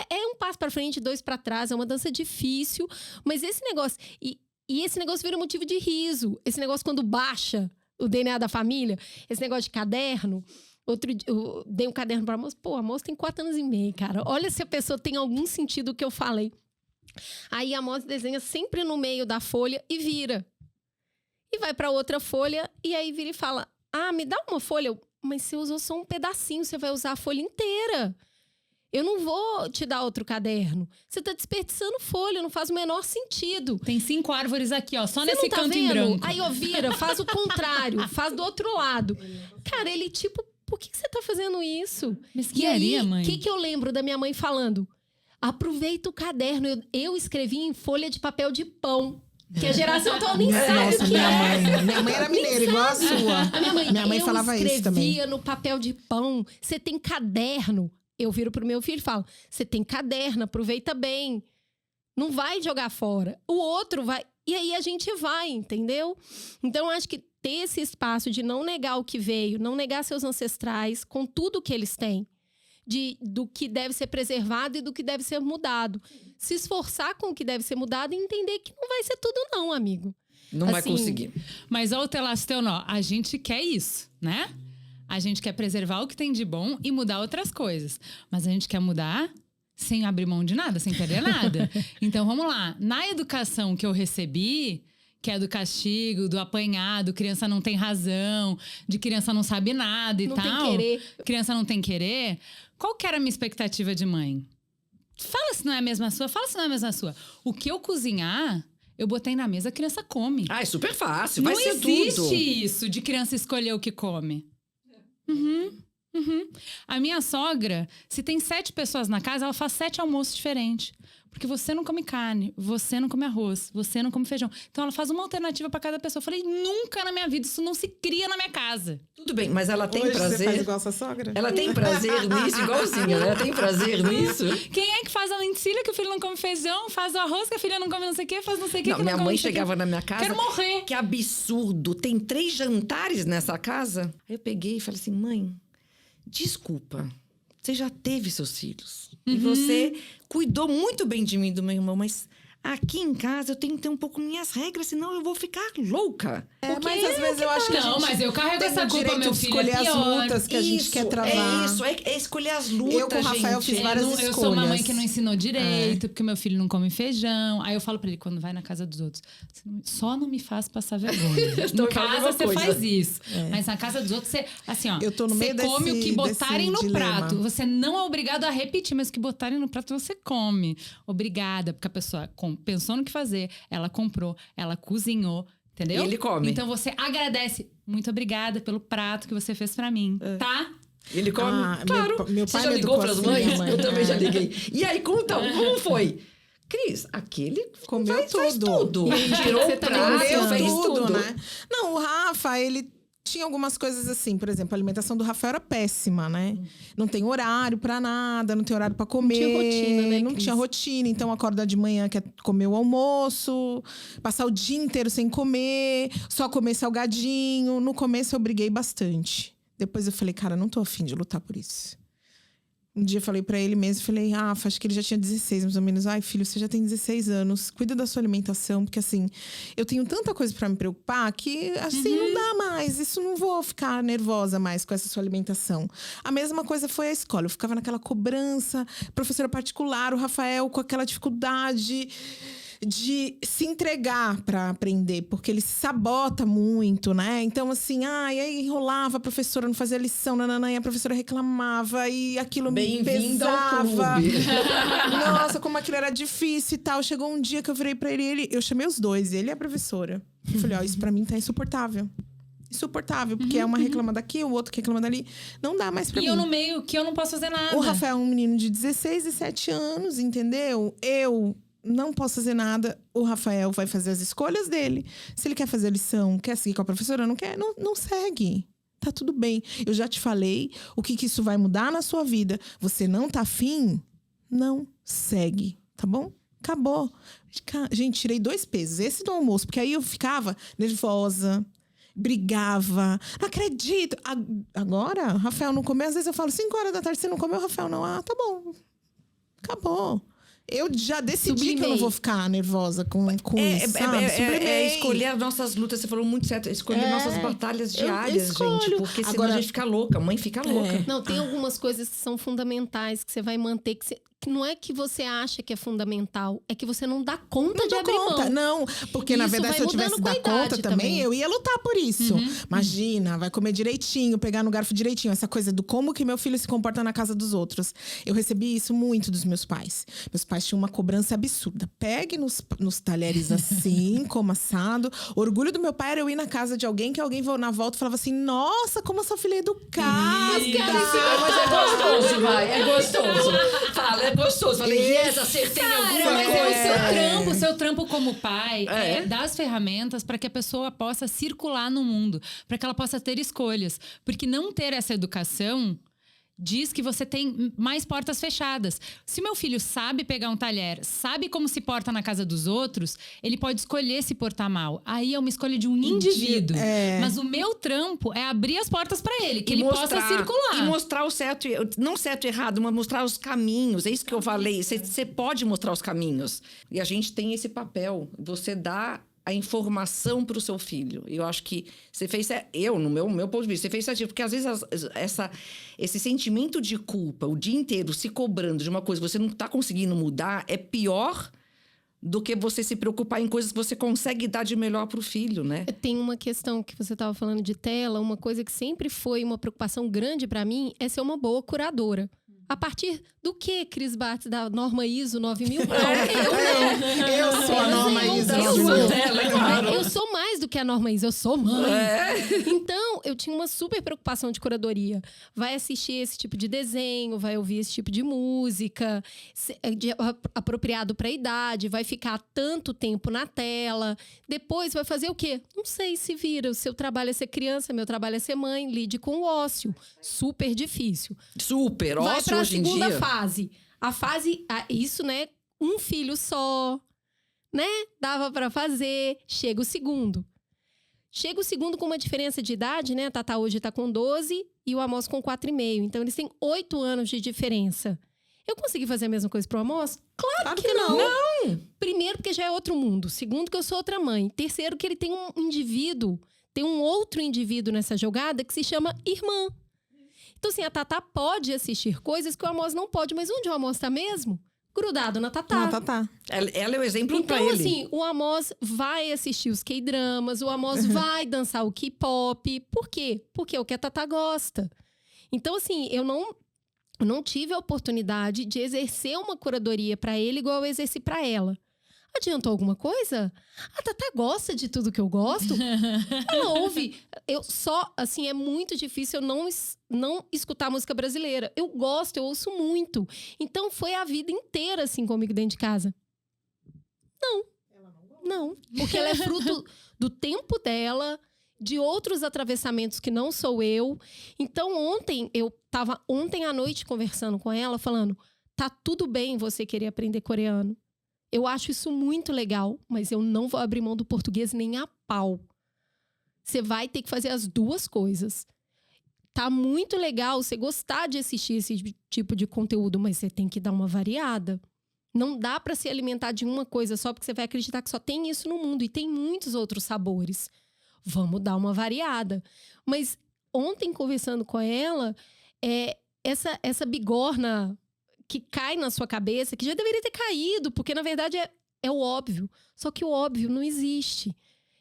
É um passo para frente, 2 para trás, é uma dança difícil, mas esse negócio... E esse negócio vira motivo de riso. Esse negócio quando baixa o DNA da família, esse negócio de caderno... Outro dia, eu dei um caderno pra moça. Pô, a moça tem 4 anos e meio, cara. Olha se a pessoa tem algum sentido o que eu falei. Aí a moça desenha sempre no meio da folha e vira. E vai pra outra folha e aí vira e fala: ah, me dá uma folha. Mas você usou só um pedacinho, você vai usar a folha inteira. Eu não vou te dar outro caderno. Você tá desperdiçando folha, não faz o menor sentido. Tem 5 árvores aqui, ó, só Você nesse não tá canto em vendo? branco. Aí, ó, vira, faz o contrário, faz do outro lado. Cara, ele tipo... Por que você tá fazendo isso? Mesquinharia, E aí, mãe. o que eu lembro da minha mãe falando? Aproveita o caderno. Eu escrevi em folha de papel de pão. Que a geração toda nem sabe Nossa, o que minha é. mãe. Minha mãe era mineira, igual a sua. A minha mãe falava isso também. Eu escrevia no papel de pão. Você tem caderno. Eu viro pro meu filho e falo: você tem caderno, aproveita bem. Não vai jogar fora. O outro vai... E aí a gente vai, entendeu? Então, eu acho que ter esse espaço de não negar o que veio, não negar seus ancestrais com tudo que eles têm, do que deve ser preservado e do que deve ser mudado. Se esforçar com o que deve ser mudado e entender que não vai ser tudo não, amigo. Não vai Assim, conseguir. Mas ó o Telácio Teonó, a gente quer isso, né? A gente quer preservar o que tem de bom e mudar outras coisas. Mas a gente quer mudar sem abrir mão de nada, sem perder nada. Então, vamos lá. Na educação que eu recebi, que é do castigo, do apanhado, criança não tem razão, de criança não sabe nada e Não tal. tem querer. Criança não tem querer. Qual que era a minha expectativa de mãe? Fala se não é a mesma sua, fala se não é a mesma sua. O que eu cozinhar, eu botei na mesa, a criança come. Ah, é super fácil. Não Vai ser existe tudo. isso de criança escolher o que come. A minha sogra, se tem 7 pessoas na casa, ela faz 7 almoços diferentes. Porque você não come carne, você não come arroz, você não come feijão. Então ela faz uma alternativa para cada pessoa. Eu falei, nunca na minha vida, isso não se cria na minha casa. Tudo bem, mas ela tem Hoje prazer. Você faz igual a sua sogra? Ela tem prazer nisso, igualzinho, né? Ela tem prazer nisso. Quem é que faz a lentilha que o filho não come feijão? Faz o arroz que a filha não come não sei o quê? Faz não sei o quê Não, que não minha come mãe não sei o quê. chegava na minha casa. Quero morrer. Que absurdo. Tem 3 jantares nessa casa? Aí eu peguei e falei assim, mãe, desculpa. Você já teve seus filhos. E você cuidou muito bem de mim e do meu irmão, mas aqui em casa eu tenho que ter um pouco minhas regras, senão eu vou ficar louca. Mas às vezes eu acho que a Não, gente mas eu carrego tem essa o culpa, direito meu de filho, escolher é as pior. lutas que a gente quer travar. É escolher as lutas, Eu com o Rafael gente. fiz várias Eu sou uma mãe escolhas. que não ensinou direito, porque meu filho não come feijão. Aí eu falo pra ele, quando vai na casa dos outros, só não me faz passar vergonha. Tô No falando a casa mesma você coisa. faz isso. Mas na casa dos outros, você, assim, ó, Eu tô no você meio come o que desse botarem no dilema. prato. Você não é obrigado a repetir, mas o que botarem no prato você come. Obrigada, porque a pessoa pensou no que fazer, ela comprou, ela cozinhou. Entendeu? E ele come. Então você agradece. Muito obrigada pelo prato que você fez pra mim. Tá? Ele come? Ah, Claro. meu Você pai já me ligou educou pras assim, mães? minha mãe. Eu também já É. liguei. E aí, conta, como foi? Cris, aquele Comeu faz tudo. E Tirou você o tá prato, negociando. fez tudo. né? Não, o Rafa, ele tinha algumas coisas assim, por exemplo, a alimentação do Rafael era péssima, né? Não tem horário pra nada, não tem horário pra comer. tinha rotina, né, Não Cris? tinha rotina, então acorda de manhã, quer comer o almoço, passar o dia inteiro sem comer, só comer salgadinho. No começo eu briguei bastante. Depois eu falei, cara, não tô afim de lutar por isso. Um dia eu falei pra ele mesmo, falei, Rafa, acho que ele já tinha 16, mais ou menos. Ai, filho, você já tem 16 anos, cuida da sua alimentação, porque assim, eu tenho tanta coisa pra me preocupar que assim não dá mais. Isso não vou ficar nervosa mais com essa sua alimentação. A mesma coisa foi a escola. Eu ficava naquela cobrança, professora particular, o Rafael com aquela dificuldade de se entregar para aprender, porque ele se sabota muito, né? Então, assim, aí enrolava, a professora não fazia lição, nananã, e a professora reclamava, e aquilo me Bem-vindo ao pesava. clube. Nossa, como aquilo era difícil e tal. Chegou um dia que eu virei pra ele, eu chamei os dois, ele e a professora. Eu falei, ó, isso pra mim tá insuportável. Insuportável, porque é uma reclama daqui, o outro que reclama dali. Não dá mais pra mim. E eu no meio, que eu não posso fazer nada. O Rafael é um menino de 16, 17 anos, entendeu? Eu não posso fazer nada. O Rafael vai fazer as escolhas dele. Se ele quer fazer a lição, quer seguir com a professora, não quer, não segue. Tá tudo bem. Eu já te falei o que isso vai mudar na sua vida. Você não tá afim? Não segue, tá bom? Acabou. Gente, tirei 2 pesos. Esse do almoço, porque aí eu ficava nervosa, brigava. Não acredito. Agora, o Rafael não comeu. Às vezes eu falo, 5 horas da tarde, você não comeu, Rafael? Não. Ah, tá bom. Acabou. Eu já decidi que eu não vou ficar nervosa com isso, sabe? Sublimei. Escolher as nossas lutas, você falou muito certo. Escolher nossas batalhas diárias, escolho. gente. Porque senão Agora- a gente fica louca. A mãe fica louca. Não, tem algumas coisas que são fundamentais, que você vai manter, que não é que você acha que é fundamental, é que você não dá conta Não de dou abrir conta, mão. não. Porque, na Isso verdade, vai se eu tivesse mudando dar com a idade conta também, também. eu ia lutar por isso. Imagina, vai comer direitinho, pegar no garfo direitinho. Essa coisa do como que meu filho se comporta na casa dos outros. Eu recebi isso muito dos meus pais. Meus pais tinham uma cobrança absurda. Pegue nos talheres assim, como assado. O orgulho do meu pai era eu ir na casa de alguém, que alguém na volta falava assim, nossa, como a sua filha é educada. Mas é gostoso, vai. É gostoso. Fala, é gostoso. Falei, yes, acertei em alguma Cara, mas é coisa. o seu trampo como pai é dar as ferramentas para que a pessoa possa circular no mundo, para que ela possa ter escolhas. Porque não ter essa educação diz que você tem mais portas fechadas. Se meu filho sabe pegar um talher, sabe como se porta na casa dos outros, ele pode escolher se portar mal. Aí é uma escolha de um indivíduo. Mas o meu trampo é abrir as portas para ele, que ele possa circular. E mostrar o certo, não certo e errado, mas mostrar os caminhos. É isso que eu falei. Você pode mostrar os caminhos. E a gente tem esse papel. Você dá a informação para o seu filho. Eu acho que você fez... no meu ponto de vista, você fez certinho. Porque, às vezes, esse sentimento de culpa, o dia inteiro se cobrando de uma coisa que você não está conseguindo mudar, é pior do que você se preocupar em coisas que você consegue dar de melhor para o filho, né? Tem uma questão que você estava falando de tela, uma coisa que sempre foi uma preocupação grande para mim é ser uma boa curadora. A partir do que, Cris Bartz, da norma ISO 9000? Não, Eu sou a norma ISO. Eu sou mais do que a norma ISO, eu sou mãe. Então, eu tinha uma super preocupação de curadoria. Vai assistir esse tipo de desenho, vai ouvir esse tipo de música, apropriado para a idade, vai ficar tanto tempo na tela. Depois vai fazer o quê? Não sei, se vira. O seu trabalho é ser criança, meu trabalho é ser mãe, lide com o ócio. Super difícil. Super, Vai ócio para a hoje em segunda dia. fase. Isso, né? Um filho só, né? Dava para fazer. Chega o segundo. Chega o segundo com uma diferença de idade, né? A Tatá hoje tá com 12 e o Amos com 4,5. Então, eles têm 8 anos de diferença. Eu consegui fazer a mesma coisa pro Amos? Claro que não. Primeiro, porque já é outro mundo. Segundo, que eu sou outra mãe. Terceiro, que ele tem um indivíduo, tem um outro indivíduo nessa jogada que se chama irmã. Então, assim, a Tatá pode assistir coisas que o Amos não pode. Mas onde o Amos tá mesmo? Grudado na Tatá. Ela é o exemplo Então, pra ele. assim, o Amos vai assistir os K-dramas, o Amos vai dançar o K-pop. Por quê? Porque é o que a Tatá gosta. Então, assim, eu não tive a oportunidade de exercer uma curadoria pra ele igual eu exerci pra ela. Adiantou alguma coisa? A Tatá gosta de tudo que eu gosto? Ela ouve. Eu só, assim, é muito difícil eu não escutar música brasileira. Eu gosto, eu ouço muito. Então, foi a vida inteira, assim, comigo dentro de casa. Não. Porque ela é fruto do tempo dela, de outros atravessamentos que não sou eu. Então, eu tava ontem à noite conversando com ela, falando, tá tudo bem você querer aprender coreano. Eu acho isso muito legal, mas eu não vou abrir mão do português nem a pau. Você vai ter que fazer as duas coisas. Tá muito legal você gostar de assistir esse tipo de conteúdo, mas você tem que dar uma variada. Não dá para se alimentar de uma coisa só, porque você vai acreditar que só tem isso no mundo. E tem muitos outros sabores. Vamos dar uma variada. Mas ontem, conversando com ela, essa bigorna que cai na sua cabeça, que já deveria ter caído, porque na verdade é o óbvio. Só que o óbvio não existe.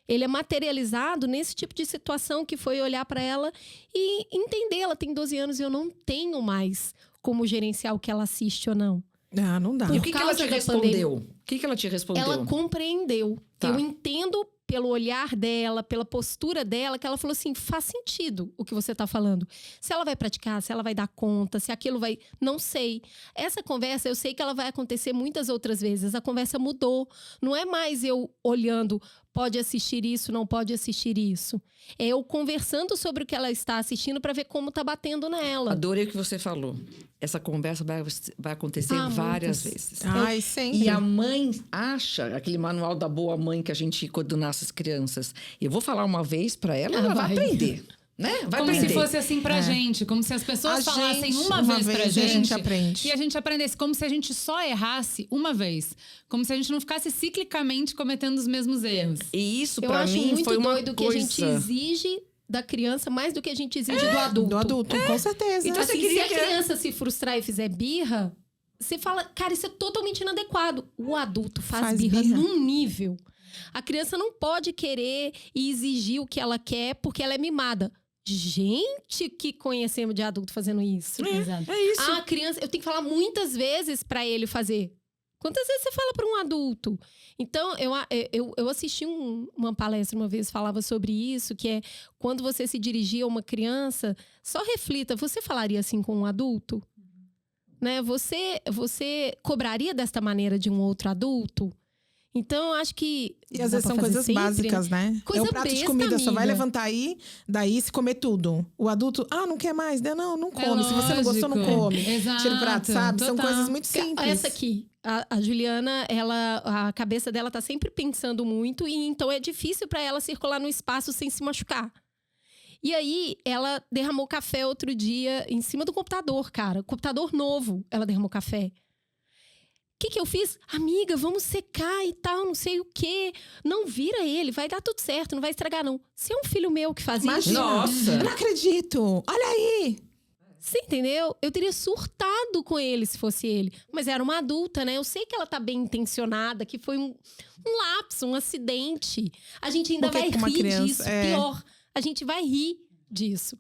Ele é materializado nesse tipo de situação que foi olhar para ela e entender. Ela tem 12 anos e eu não tenho mais como gerenciar o que ela assiste ou não. Ah, não dá. E o que ela te respondeu? O que ela te respondeu? Ela compreendeu. Tá. Eu entendo pelo olhar dela, pela postura dela, que ela falou assim, faz sentido o que você está falando. Se ela vai praticar, se ela vai dar conta, se aquilo vai... Não sei. Essa conversa, eu sei que ela vai acontecer muitas outras vezes. A conversa mudou. Não é mais eu olhando, pode assistir isso, não pode assistir isso. É eu conversando sobre o que ela está assistindo para ver como tá batendo nela. Adorei o que você falou. Essa conversa vai acontecer várias vezes. Ai, sempre. E a mãe acha, aquele manual da boa mãe que a gente quando nasce as crianças. Eu vou falar uma vez pra ela, ela vai aprender. Né? Vai como aprender. se fosse assim pra gente. Como se as pessoas falassem uma vez pra gente. A gente aprende. E a gente aprendesse. Como se a gente só errasse uma vez. Como se a gente não ficasse ciclicamente cometendo os mesmos erros. E isso, eu pra acho mim, muito foi uma doido coisa... que a gente exige da criança mais do que a gente exige do adulto. Do adulto, com certeza. Então, Assim, você queria se a criança se frustrar e fizer birra, você fala, cara, isso é totalmente inadequado. O adulto faz birra num nível. A criança não pode querer e exigir o que ela quer porque ela é mimada. Gente que conhecemos de adulto fazendo isso. Exato. É isso. A criança, eu tenho que falar muitas vezes pra ele fazer. Quantas vezes você fala pra um adulto? Então, eu assisti uma palestra uma vez, falava sobre isso, que é quando você se dirigir a uma criança, só reflita, você falaria assim com um adulto? Né? Você cobraria desta maneira de um outro adulto? Então, eu acho que... E às vezes são coisas básicas, né? Coisa é o prato besta, de comida, só vai amiga. levantar aí, daí se comer tudo. O adulto, não quer mais, né? Não come. Se você não gostou, não come. Exato, Tira o prato, sabe? São total. coisas muito simples. Essa aqui, a Juliana, a cabeça dela tá sempre pensando muito, e então é difícil pra ela circular no espaço sem se machucar. E aí, ela derramou café outro dia em cima do computador, cara. Computador novo, ela derramou café. O que eu fiz? Amiga, vamos secar e tal, não sei o quê. Não vira ele, vai dar tudo certo, não vai estragar, não. Se é um filho meu que faz isso... Nossa! Eu não acredito! Olha aí! Você entendeu? Eu teria surtado com ele se fosse ele. Mas era uma adulta, né? Eu sei que ela tá bem intencionada, que foi um lapso, um acidente. A gente ainda Porque vai com uma rir criança, disso. Pior, a gente vai rir disso.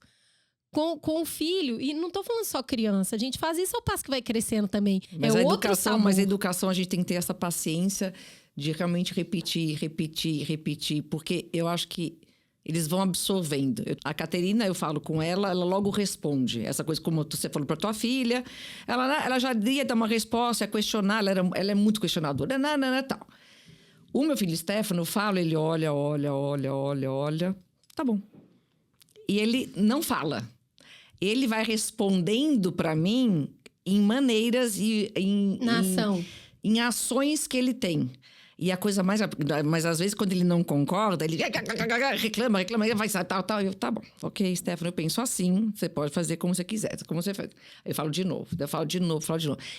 com o filho. E não tô falando só criança. A gente faz isso ao passo que vai crescendo também. Mas é a outro educação, sabor. mas a educação a gente tem que ter essa paciência de realmente repetir, porque eu acho que eles vão absorvendo. A Caterina, eu falo com ela logo responde. Essa coisa como você falou para tua filha, ela já ia dar uma resposta, ia questionar, ela é muito questionadora, tal. O meu filho Stefano, eu falo, ele olha, tá bom. E ele não fala. Ele vai respondendo para mim em maneiras e em ações que ele tem. E a coisa mais... Mas às vezes, quando ele não concorda, ele reclama, vai tal. Eu, tá bom, ok, Stefano, eu penso assim, você pode fazer como você quiser, como você faz. Aí eu falo de novo.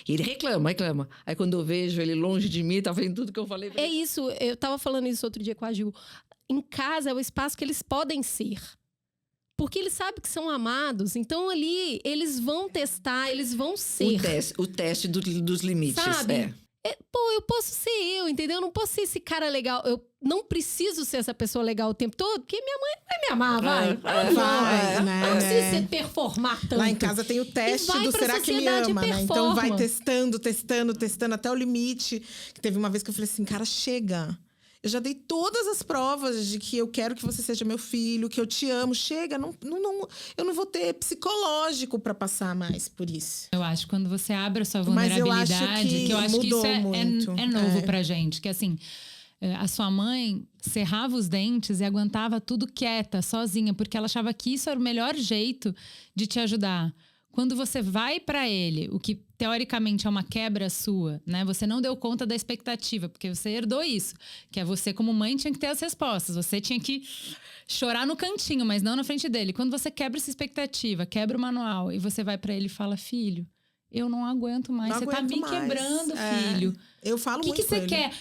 E ele reclama. Aí quando eu vejo ele longe de mim, tá vendo tudo que eu falei. É isso, eu tava falando isso outro dia com a Gil. Em casa é o espaço que eles podem ser. Porque eles sabem que são amados. Então, ali, eles vão testar, eles vão ser. O teste dos limites, sabe? Eu posso ser eu, entendeu? Eu não posso ser esse cara legal. Eu não preciso ser essa pessoa legal o tempo todo, porque minha mãe vai me amar, vai. Né? Não precisa se performar tanto. Lá em casa tem o teste do será que me ama, né? Então vai testando até o limite. Teve uma vez que eu falei assim, cara, chega. Eu já dei todas as provas de que eu quero que você seja meu filho, que eu te amo. Chega, eu não vou ter psicológico para passar mais por isso. Eu acho que quando você abre a sua vulnerabilidade, que eu acho que isso é novo pra gente. Que assim, a sua mãe cerrava os dentes e aguentava tudo quieta, sozinha, porque ela achava que isso era o melhor jeito de te ajudar. Quando você vai pra ele, o que teoricamente é uma quebra sua, né? Você não deu conta da expectativa, porque você herdou isso. Que é você, como mãe, tinha que ter as respostas. Você tinha que chorar no cantinho, mas não na frente dele. Quando você quebra essa expectativa, quebra o manual, e você vai pra ele e fala, filho, eu não aguento mais. Você tá me quebrando, filho. Eu falo muito com ele. O que você quer?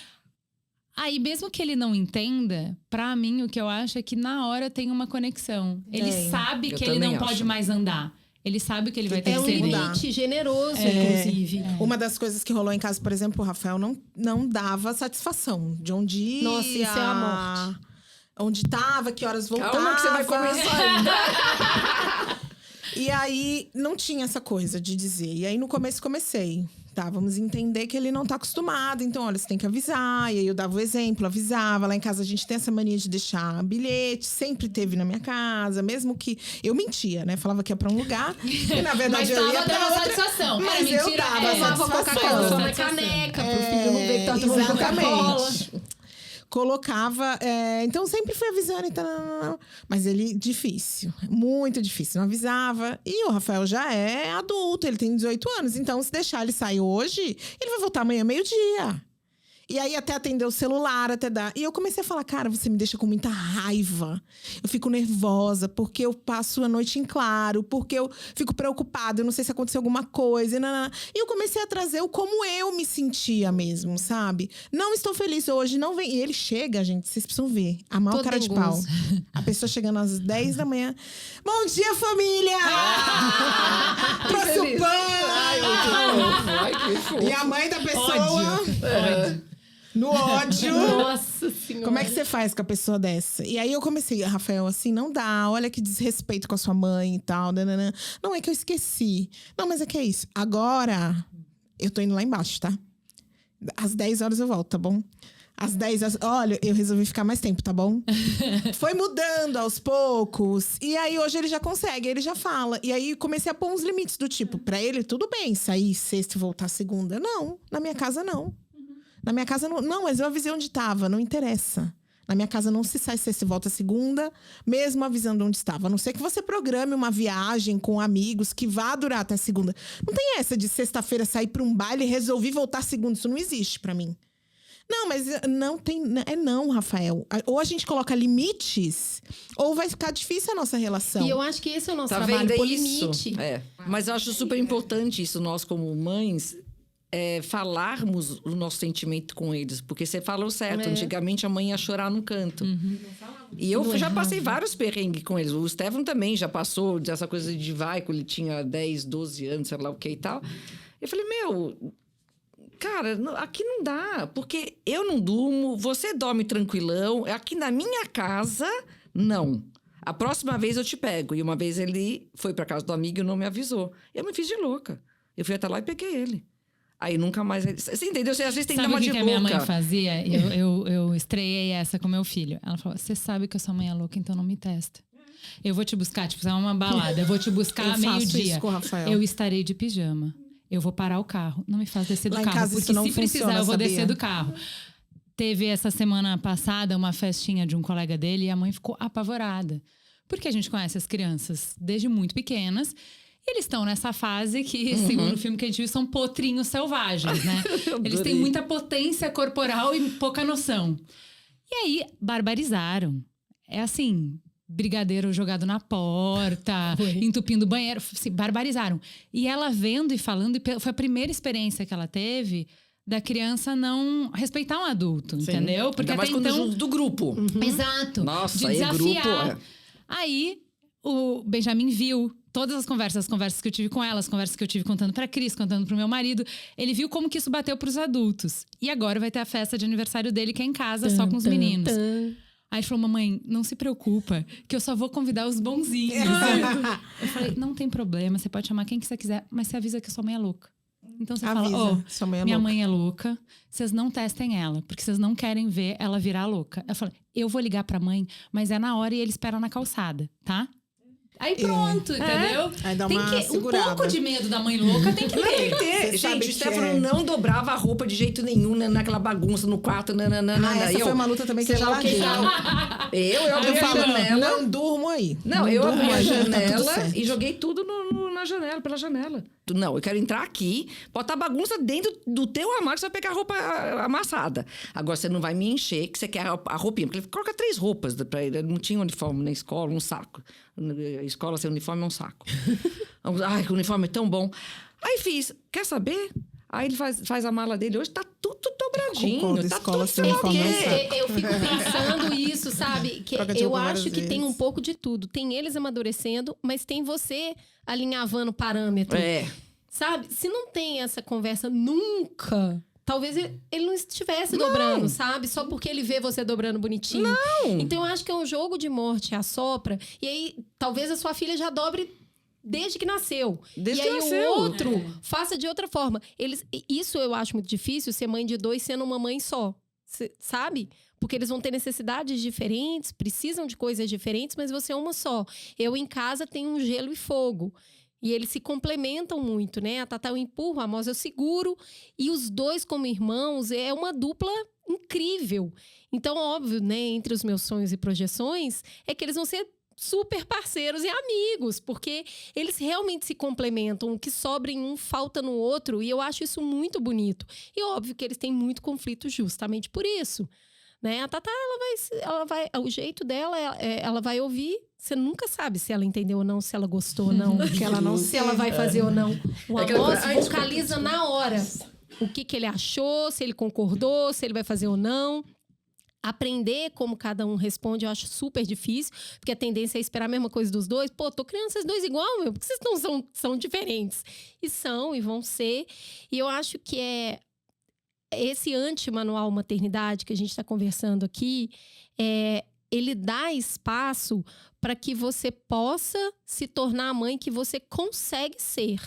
Aí, mesmo que ele não entenda, pra mim, o que eu acho é que na hora tem uma conexão. Ele sabe que ele não pode mais andar. Ele sabe que ele vai ter que ser limite generoso, inclusive. Uma das coisas que rolou em casa, por exemplo, o Rafael não dava satisfação de onde ia. Nossa, isso é a morte. Onde tava, que horas voltava. Calma que você vai começar ainda. E aí, não tinha essa coisa de dizer. E aí, no começo, comecei. Tá, vamos entender que ele não tá acostumado. Então, olha, você tem que avisar. E aí, eu dava o exemplo, avisava. Lá em casa, a gente tem essa mania de deixar bilhete. Sempre teve na minha casa. Mesmo que... Eu mentia, né? Falava que ia pra um lugar. E, na verdade, eu ia pra outra. Satisfação. Mas eu dava Coca-Cola só na caneca. Pro filho não ver que tá tomando Coca-Cola. Colocava... então, sempre fui avisando. Então, mas ele, difícil. Muito difícil. Não avisava. E o Rafael já é adulto. Ele tem 18 anos. Então, se deixar ele sair hoje, ele vai voltar amanhã meio-dia. E aí, até atender o celular, até dar... E eu comecei a falar, cara, você me deixa com muita raiva. Eu fico nervosa, porque eu passo a noite em claro. Porque eu fico preocupada, eu não sei se aconteceu alguma coisa. E eu comecei a trazer o como eu me sentia mesmo, sabe? Não estou feliz hoje, não vem... E ele chega, gente, vocês precisam ver. A maior cara de pau. A pessoa chegando às 10 da manhã. Bom dia, família! Trouxe o pão! Ai, que fofo. E a mãe da pessoa... Ódio. No ódio. Nossa Senhora. Como é que você faz com a pessoa dessa? E aí eu comecei, Rafael, assim, não dá. Olha que desrespeito com a sua mãe e tal. Nananã. Não, é que eu esqueci. Não, mas é que é isso. Agora, eu tô indo lá embaixo, tá? Às 10 horas eu volto, tá bom? Às 10 horas... Olha, eu resolvi ficar mais tempo, tá bom? Foi mudando aos poucos. E aí, hoje ele já consegue, ele já fala. E aí, comecei a pôr uns limites do tipo... Pra ele, tudo bem sair sexta e voltar segunda. Não, na minha casa, não. Na minha casa, não, mas eu avisei onde estava, não interessa. Na minha casa não se sai sexta e volta segunda, mesmo avisando onde estava. A não ser que você programe uma viagem com amigos que vá durar até segunda. Não tem essa de sexta-feira sair para um baile e resolvi voltar segunda. Isso não existe para mim. Não, mas não tem... não, Rafael. Ou a gente coloca limites, ou vai ficar difícil a nossa relação. E eu acho que esse é o nosso Tá trabalho, vendo? pôr Isso. limite. Mas eu acho super importante isso, nós como mães... falarmos o nosso sentimento com eles. Porque você falou certo. Antigamente, a mãe ia chorar num canto. E eu já passei vários perrengues com eles. O Stefano também já passou dessa coisa de vai, quando ele tinha 10, 12 anos, sei lá o que e tal. Eu falei, cara, aqui não dá. Porque eu não durmo, você dorme tranquilão. Aqui na minha casa, não. A próxima vez eu te pego. E uma vez ele foi pra casa do amigo e não me avisou. Eu me fiz de louca. Eu fui até lá e peguei ele. Aí nunca mais... Você entendeu? Você às vezes tem que dar uma de louca. Sabe o que a minha mãe fazia? Eu estreiei essa com meu filho. Ela falou, você sabe que a sua mãe é louca, então não me testa. Eu vou te buscar, tipo, é uma balada. Eu vou te buscar meio-dia. Eu estarei de pijama. Eu vou parar o carro. Não me faz descer do carro. Porque se precisar, eu vou descer do carro. Teve essa semana passada uma festinha de um colega dele e a mãe ficou apavorada. Porque a gente conhece as crianças desde muito pequenas. E eles estão nessa fase que, segundo o filme que a gente viu, são potrinhos selvagens, né? Eles têm muita potência corporal e pouca noção. E aí, barbarizaram. É assim... brigadeiro jogado na porta, entupindo o banheiro, assim, barbarizaram. E ela vendo e falando, foi a primeira experiência que ela teve da criança não respeitar um adulto, entendeu? Porque até então... do grupo. Exato. Nossa, de desafiar. Aí o Benjamin viu todas as conversas que eu tive com ela, as conversas que eu tive contando pra Cris, contando pro meu marido. Ele viu como que isso bateu pros adultos. E agora vai ter a festa de aniversário dele, que é em casa, só com os meninos. Aí ele falou, mamãe, não se preocupa, que eu só vou convidar os bonzinhos. Eu falei, não tem problema, você pode chamar quem que você quiser, mas você avisa que a sua mãe é louca. Então você fala, minha mãe é louca, vocês não testem ela, porque vocês não querem ver ela virar louca. Eu falei, eu vou ligar pra mãe, mas é na hora e ele espera na calçada, tá? Aí pronto, entendeu? Aí dá tem uma que segurada. Um pouco de medo da mãe louca tem que ter. Tem que ter. Gente, o Stefano não dobrava a roupa de jeito nenhum, né, naquela bagunça no quarto. Essa foi uma luta também que eu já larguei. Eu abri a janela. Não durmo aí. Não, eu abri a janela e joguei tudo na janela, pela janela. Não, eu quero entrar aqui, botar bagunça dentro do teu armário, você vai pegar a roupa amassada. Agora, você não vai me encher, que você quer a roupinha. Porque ele coloca 3 roupas pra ele. Não tinha uniforme na escola, um saco. Na escola, sem uniforme é um saco. Ai, o uniforme é tão bom. Aí fiz, quer saber? Aí ele faz a mala dele. Hoje tá tudo dobradinho. Concordo, tá escola tudo sem uniforme. Eu fico pensando isso, sabe? Que eu acho que tem um pouco de tudo. Tem eles amadurecendo, mas tem você alinhavando parâmetro. Sabe? Se não tem essa conversa nunca... Talvez ele não estivesse dobrando, sabe? Só porque ele vê você dobrando bonitinho. Não! Então, eu acho que é um jogo de morte, assopra. E aí, talvez a sua filha já dobre desde que nasceu. O outro faça de outra forma. Isso eu acho muito difícil, ser mãe de 2 sendo uma mãe só. Sabe? Porque eles vão ter necessidades diferentes, precisam de coisas diferentes, mas você é uma só. Eu, em casa, tenho um gelo e fogo. E eles se complementam muito, né? A Tatá eu empurro, a Moza eu seguro. E os dois como irmãos é uma dupla incrível. Então, óbvio, né? Entre os meus sonhos e projeções, é que eles vão ser super parceiros e amigos. Porque eles realmente se complementam. O que sobra em um, falta no outro. E eu acho isso muito bonito. E óbvio que eles têm muito conflito justamente por isso. Né? A Tatá, ela vai... O jeito dela, ela vai ouvir... Você nunca sabe se ela entendeu ou não, se ela gostou ou não. Que ela não se ela vai fazer ou não. O Amos vocaliza na hora. O que ele achou, se ele concordou, se ele vai fazer ou não. Aprender como cada um responde, eu acho super difícil. Porque a tendência é esperar a mesma coisa dos dois. Pô, tô criando vocês dois igual, meu. Por que vocês não são diferentes? E são, e vão ser. E eu acho que é... Esse anti-manual maternidade que a gente está conversando aqui, ele dá espaço para que você possa se tornar a mãe que você consegue ser.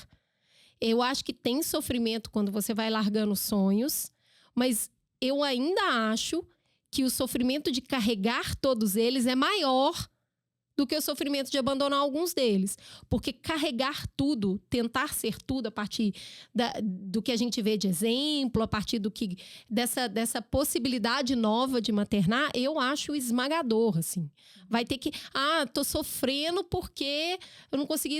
Eu acho que tem sofrimento quando você vai largando sonhos, mas eu ainda acho que o sofrimento de carregar todos eles é maior do que o sofrimento de abandonar alguns deles. Porque carregar tudo, tentar ser tudo a partir do que a gente vê de exemplo, a partir dessa possibilidade nova de maternar, eu acho esmagador, assim. Vai ter que... tô sofrendo porque eu não consegui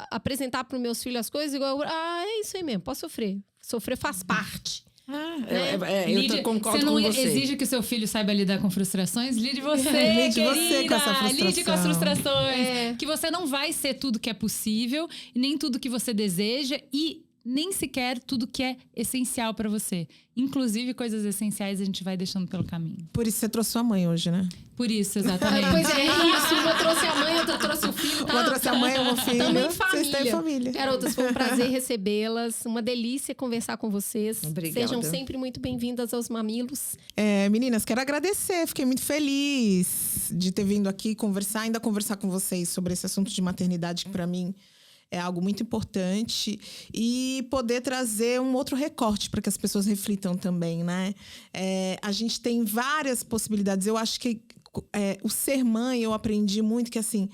apresentar para os meus filhos as coisas igual... É isso aí mesmo, posso sofrer. Sofrer faz parte. Eu concordo com você. Você não exige que o seu filho saiba lidar com frustrações? Lide você, lide querida! Você com essa frustração. Lide com as frustrações. Que você não vai ser tudo que é possível, nem tudo que você deseja. E nem sequer tudo que é essencial pra você. Inclusive, coisas essenciais a gente vai deixando pelo caminho. Por isso você trouxe sua mãe hoje, né? Por isso, exatamente. Pois é, isso. Uma trouxe a mãe, outra trouxe o filho. Tá? Uma trouxe a mãe, uma filha. Também Vocês têm família. Garotas, foi um prazer recebê-las. Uma delícia conversar com vocês. Obrigada. Sejam sempre muito bem-vindas aos Mamilos. Meninas, quero agradecer. Fiquei muito feliz de ter vindo aqui ainda conversar com vocês sobre esse assunto de maternidade, que para mim é algo muito importante, e poder trazer um outro recorte para que as pessoas reflitam também, né? A gente tem várias possibilidades. Eu acho que o ser mãe, eu aprendi muito que, assim,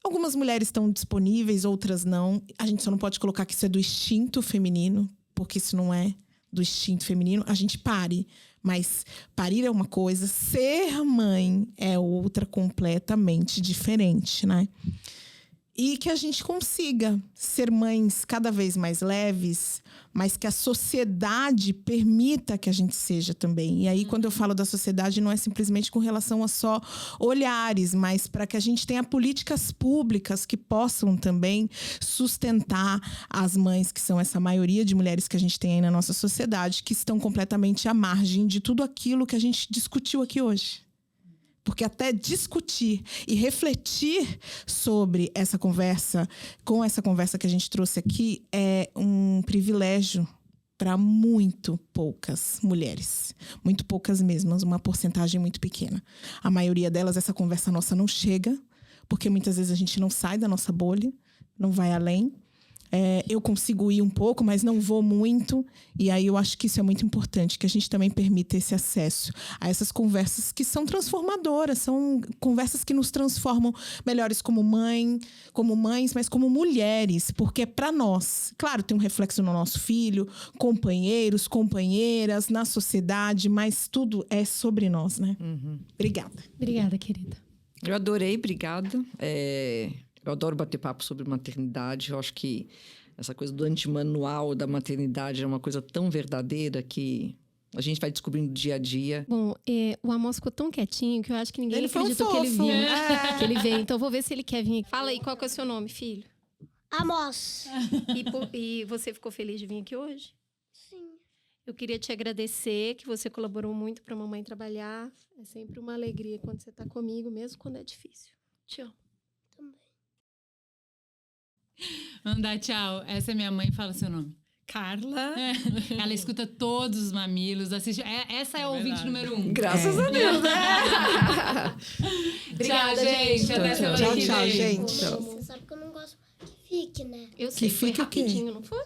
algumas mulheres estão disponíveis, outras não. A gente só não pode colocar que isso é do instinto feminino, porque isso não é do instinto feminino. A gente pare, mas parir é uma coisa, ser mãe é outra completamente diferente, né? E que a gente consiga ser mães cada vez mais leves, mas que a sociedade permita que a gente seja também. E aí, quando eu falo da sociedade, não é simplesmente com relação a só olhares, mas para que a gente tenha políticas públicas que possam também sustentar as mães, que são essa maioria de mulheres que a gente tem aí na nossa sociedade, que estão completamente à margem de tudo aquilo que a gente discutiu aqui hoje. Porque até discutir e refletir sobre essa conversa, com essa conversa que a gente trouxe aqui, é um privilégio para muito poucas mulheres. Muito poucas mesmo, uma porcentagem muito pequena. A maioria delas, essa conversa nossa não chega, porque muitas vezes a gente não sai da nossa bolha, não vai além. Eu consigo ir um pouco, mas não vou muito. E aí eu acho que isso é muito importante, que a gente também permita esse acesso a essas conversas que são transformadoras, são conversas que nos transformam melhores como mães, mas como mulheres, porque é para nós. Claro, tem um reflexo no nosso filho, companheiros, companheiras, na sociedade, mas tudo é sobre nós, né? Obrigada. Obrigada, querida. Eu adorei, obrigada. Eu adoro bater papo sobre maternidade. Eu acho que essa coisa do antimanual da maternidade é uma coisa tão verdadeira que a gente vai descobrindo dia a dia. Bom, o Amos ficou tão quietinho que eu acho que ninguém Ele foi um acreditou que ele fofo. vinha. Que ele veio. Então, eu vou ver se ele quer vir aqui. Fala aí, qual que é o seu nome, filho? Amos. E você ficou feliz de vir aqui hoje? Sim. Eu queria te agradecer, que você colaborou muito para a mamãe trabalhar. É sempre uma alegria quando você está comigo, mesmo quando é difícil. Te amo. Também. Vamos dar tchau. Essa é minha mãe, fala seu nome. Carla. Ela escuta todos os Mamilos, assiste. Essa é a ouvinte número 1. Graças a Deus, né? Tchau, gente. Até semana que vem. Tchau, gente. Você sabe que eu não gosto que fique, né? Eu sei, Que foi fique o quê? rapidinho, não foi?